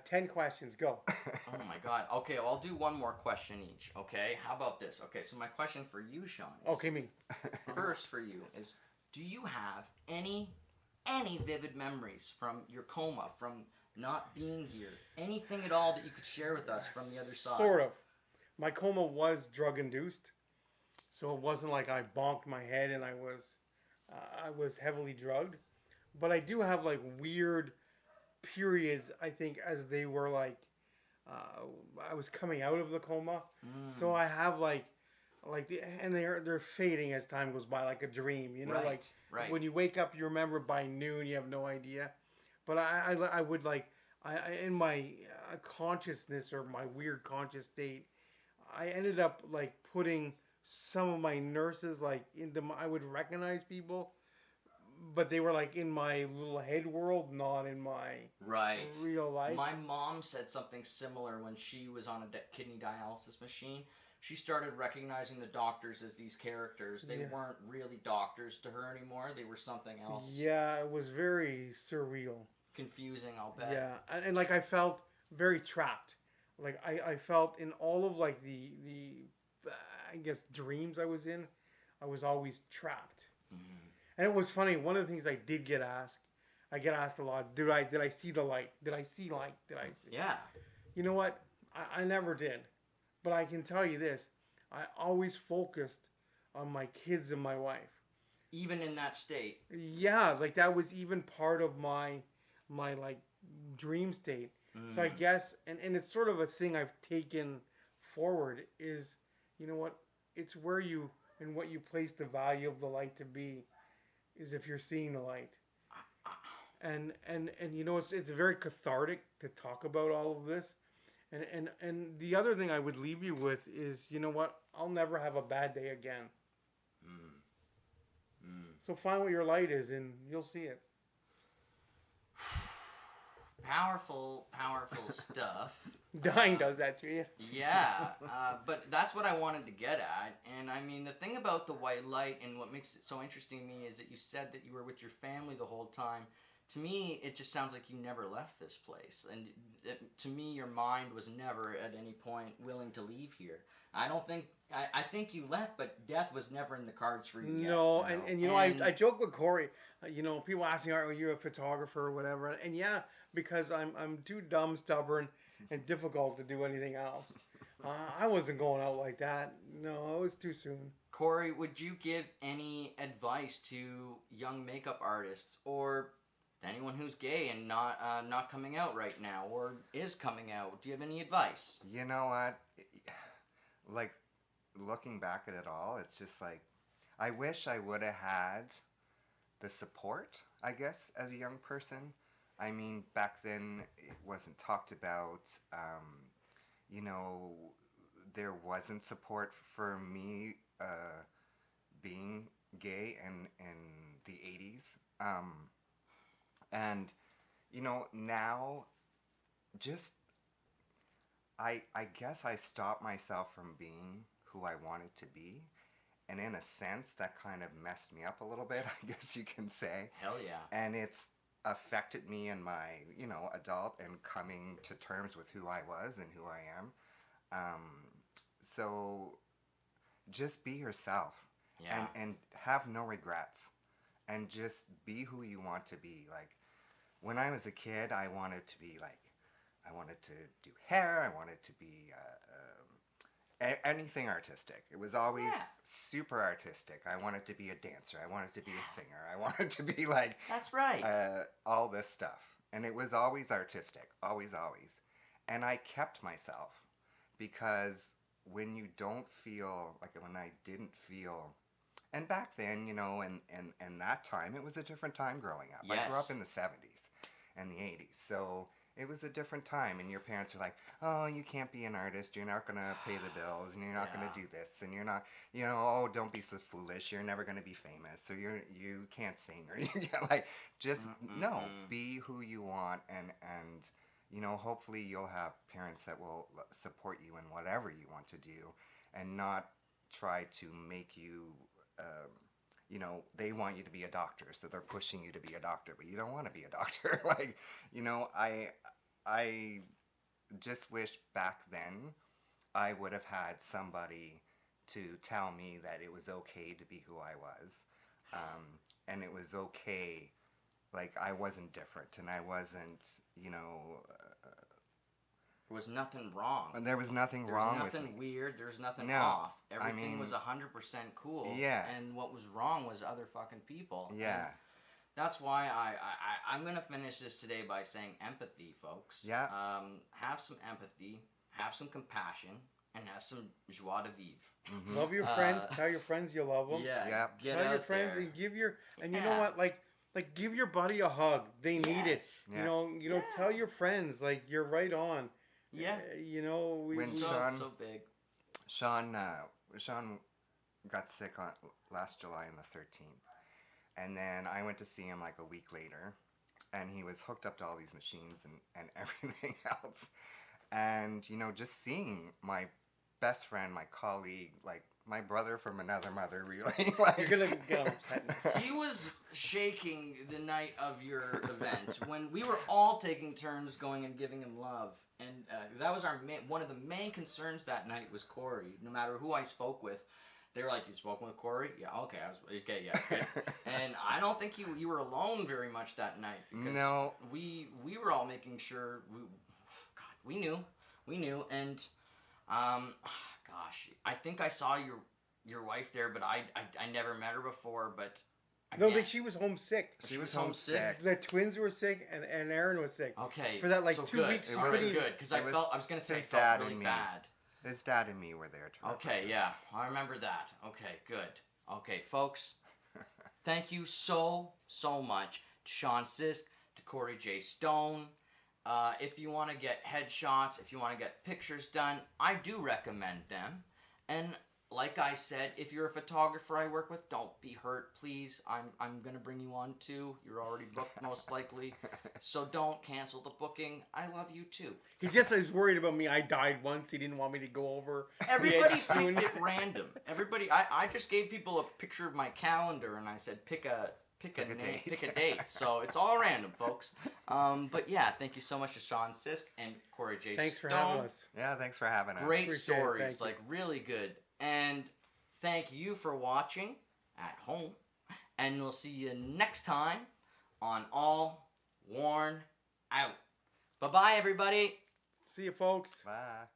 Speaker 2: 10 questions. Go.
Speaker 1: Oh my God. Okay, I'll do one more question each. Okay, how about this? Okay, so my question for you, Sean.
Speaker 2: Okay, me.
Speaker 1: First for you is, do you have any vivid memories from your coma, from not being here? Anything at all that you could share with us from the other side?
Speaker 2: Sort of. My coma was drug induced, so it wasn't like I bonked my head and I was heavily drugged. But I do have like weird periods, I think, as they were like I was coming out of the coma. So I have and they're fading as time goes by, like a dream,
Speaker 1: Right.
Speaker 2: when you wake up, you remember by noon, you have no idea. But I would in my consciousness, or my weird conscious state, I ended up like putting some of my nurses I would recognize people, but they were like in my little head world, not in my real life.
Speaker 1: My mom said something similar when she was on a kidney dialysis machine. she started recognizing the doctors as these characters. They
Speaker 2: Yeah.
Speaker 1: weren't really doctors to her anymore. They were something else.
Speaker 2: Yeah, it was very surreal.
Speaker 1: Confusing, I'll bet.
Speaker 2: Yeah, and like I felt very trapped. Like I felt in all of like the I guess dreams I was in, I was always trapped.
Speaker 1: Mm.
Speaker 2: And it was funny. One of the things I did get asked, I get asked a lot. Did I see the light? Did I see light? Did I see?
Speaker 1: Yeah.
Speaker 2: You know what? I never did. But I can tell you this: I always focused on my kids and my wife.
Speaker 1: Even in that state.
Speaker 2: Yeah, like that was even part of my like dream state. So I
Speaker 1: Mm.
Speaker 2: guess, and it's sort of a thing I've taken forward is, you know what? It's where you and what you place the value of the light to be, is if you're seeing the light. And you know it's very cathartic to talk about all of this. And the other thing I would leave you with is, you know what? I'll never have a bad day again.
Speaker 1: Mm. Mm.
Speaker 2: So find what your light is, and you'll see it.
Speaker 1: Powerful, powerful stuff.
Speaker 2: Dying does that to you.
Speaker 1: Yeah, but that's what I wanted to get at. And I mean, the thing about the white light and what makes it so interesting to me is that you said that you were with your family the whole time. To me, it just sounds like you never left this place. And to me, your mind was never at any point willing to leave here. I don't think, I think you left, but death was never in the cards for you yet.
Speaker 2: No,
Speaker 3: No.
Speaker 2: and you know, I joke with Corey. You know, people ask me, "Are you a photographer or whatever?" And yeah, because I'm too dumb, stubborn, and difficult to do anything else. I wasn't going out like that. No, it was too soon.
Speaker 1: Corey, would you give any advice to young makeup artists or anyone who's gay and not coming out right now or is coming out? Do you have any advice?
Speaker 3: You know what? Like, looking back at it all, it's just like, I wish I would have had the support, I guess, as a young person. I mean, back then, it wasn't talked about. You know, there wasn't support for me being gay in the 80s. And, you know, now, just, I guess I stopped myself from being who I wanted to be. And in a sense, that kind of messed me up a little bit, I guess you can say.
Speaker 1: Hell yeah.
Speaker 3: And it's affected me in my, you know, adult and coming to terms with who I was and who I am. So just be yourself.
Speaker 1: Yeah.
Speaker 3: And have no regrets. And just be who you want to be. Like, when I was a kid, I wanted to be like, I wanted to do hair. I wanted to be anything artistic. It was always super artistic. I wanted to be a dancer. I wanted to be a singer. I wanted to be like
Speaker 1: That's right.
Speaker 3: all this stuff. And it was always artistic. Always, always. And I kept myself because when you don't feel, like when I didn't feel, and back then, you know, and that time, it was a different time growing up. I grew
Speaker 1: Yes.
Speaker 3: up in the 70s and the 80s. So it was a different time, and your parents are like, oh, you can't be an artist, you're not going to pay the bills, and you're not going to do this, and you're not, you know, oh, don't be so foolish, you're never going to be famous, so you can't sing, or like, just, no, be who you want, and, you know, hopefully you'll have parents that will support you in whatever you want to do, and not try to make you, you know, they want you to be a doctor, so they're pushing you to be a doctor, but you don't want to be a doctor. Like, you know, I just wish back then I would have had somebody to tell me that it was okay to be who I was. And it was okay, like, I wasn't different, and I wasn't, you know...
Speaker 1: There was nothing wrong.
Speaker 3: And there was nothing wrong with me.
Speaker 1: There was nothing weird. There was nothing
Speaker 3: No,
Speaker 1: off.
Speaker 3: I
Speaker 1: Everything
Speaker 3: mean-
Speaker 1: was 100% cool.
Speaker 3: Yeah.
Speaker 1: And what was wrong was other fucking people.
Speaker 3: Yeah.
Speaker 1: And that's why I'm going to finish this today by saying empathy, folks.
Speaker 3: Yeah.
Speaker 1: Have some empathy, have some compassion, and have some joie de vivre.
Speaker 3: Mhm.
Speaker 2: Love your friends. Tell your friends you love them.
Speaker 1: Yeah.
Speaker 3: Yeah.
Speaker 1: Get
Speaker 2: Tell
Speaker 1: out
Speaker 2: your friends
Speaker 1: there.
Speaker 2: and give your and you
Speaker 1: Yeah.
Speaker 2: know what, like give your buddy a hug. They need it.
Speaker 1: Yes.
Speaker 3: Yeah.
Speaker 2: You know, tell your friends like you're right on.
Speaker 1: Yeah.
Speaker 2: You know,
Speaker 3: When
Speaker 1: So,
Speaker 3: Sean-
Speaker 1: so big.
Speaker 3: Sean got sick on last July on the 13th, and then I went to see him like a week later, and he was hooked up to all these machines and everything else, and you know, just seeing my best friend, my colleague, like my brother from another mother, really. Like,
Speaker 2: You're gonna get upset now.
Speaker 1: He was shaking the night of your event when we were all taking turns going and giving him love, and that was one of the main concerns that night was Corey. No matter who I spoke with, they were like, "You spoken with Corey? Yeah, okay, yeah." Okay. And I don't think you were alone very much that night. Because
Speaker 3: No.
Speaker 1: we were all making sure we knew, and gosh, I think I saw your wife there, but I never met her before, but.
Speaker 2: No,
Speaker 1: Again,
Speaker 2: she was homesick.
Speaker 3: She was homesick.
Speaker 2: The twins were sick, and Aaron was sick.
Speaker 1: Okay.
Speaker 2: For that, like,
Speaker 1: so
Speaker 2: 2
Speaker 1: good.
Speaker 2: weeks,
Speaker 3: It
Speaker 1: All right,
Speaker 3: was-
Speaker 1: good, because I
Speaker 3: it was
Speaker 1: was gonna say
Speaker 3: his
Speaker 1: it felt
Speaker 3: dad
Speaker 1: really
Speaker 3: and me.
Speaker 1: bad.
Speaker 3: His dad and me were there to
Speaker 1: Okay,
Speaker 3: represent.
Speaker 1: yeah, I remember that. Okay, good. Okay, folks, thank you so much to Sean Sisk, to Corey J. Stone. If you want to get headshots, if you want to get pictures done, I do recommend them. And like I said, if you're a photographer I work with, don't be hurt, please. I'm gonna bring you on too. You're already booked most likely, so don't cancel the booking. I love you too.
Speaker 2: He just was worried about me. I died once. He didn't want me to go over.
Speaker 1: Everybody
Speaker 2: edge soon.
Speaker 1: picked it random. Everybody, I just gave people a picture of my calendar and I said pick a date. So it's all random, folks. But yeah, thank you so much to Sean Sisk and Corey J.
Speaker 2: Thanks for
Speaker 1: Stone.
Speaker 2: having us.
Speaker 3: Yeah, thanks for having us.
Speaker 1: Great
Speaker 2: Appreciate it,
Speaker 1: stories,
Speaker 2: thank you.
Speaker 1: like really good. And thank you for watching at home. And we'll see you next time on All Worn Out. Bye bye, everybody.
Speaker 2: See you, folks.
Speaker 3: Bye.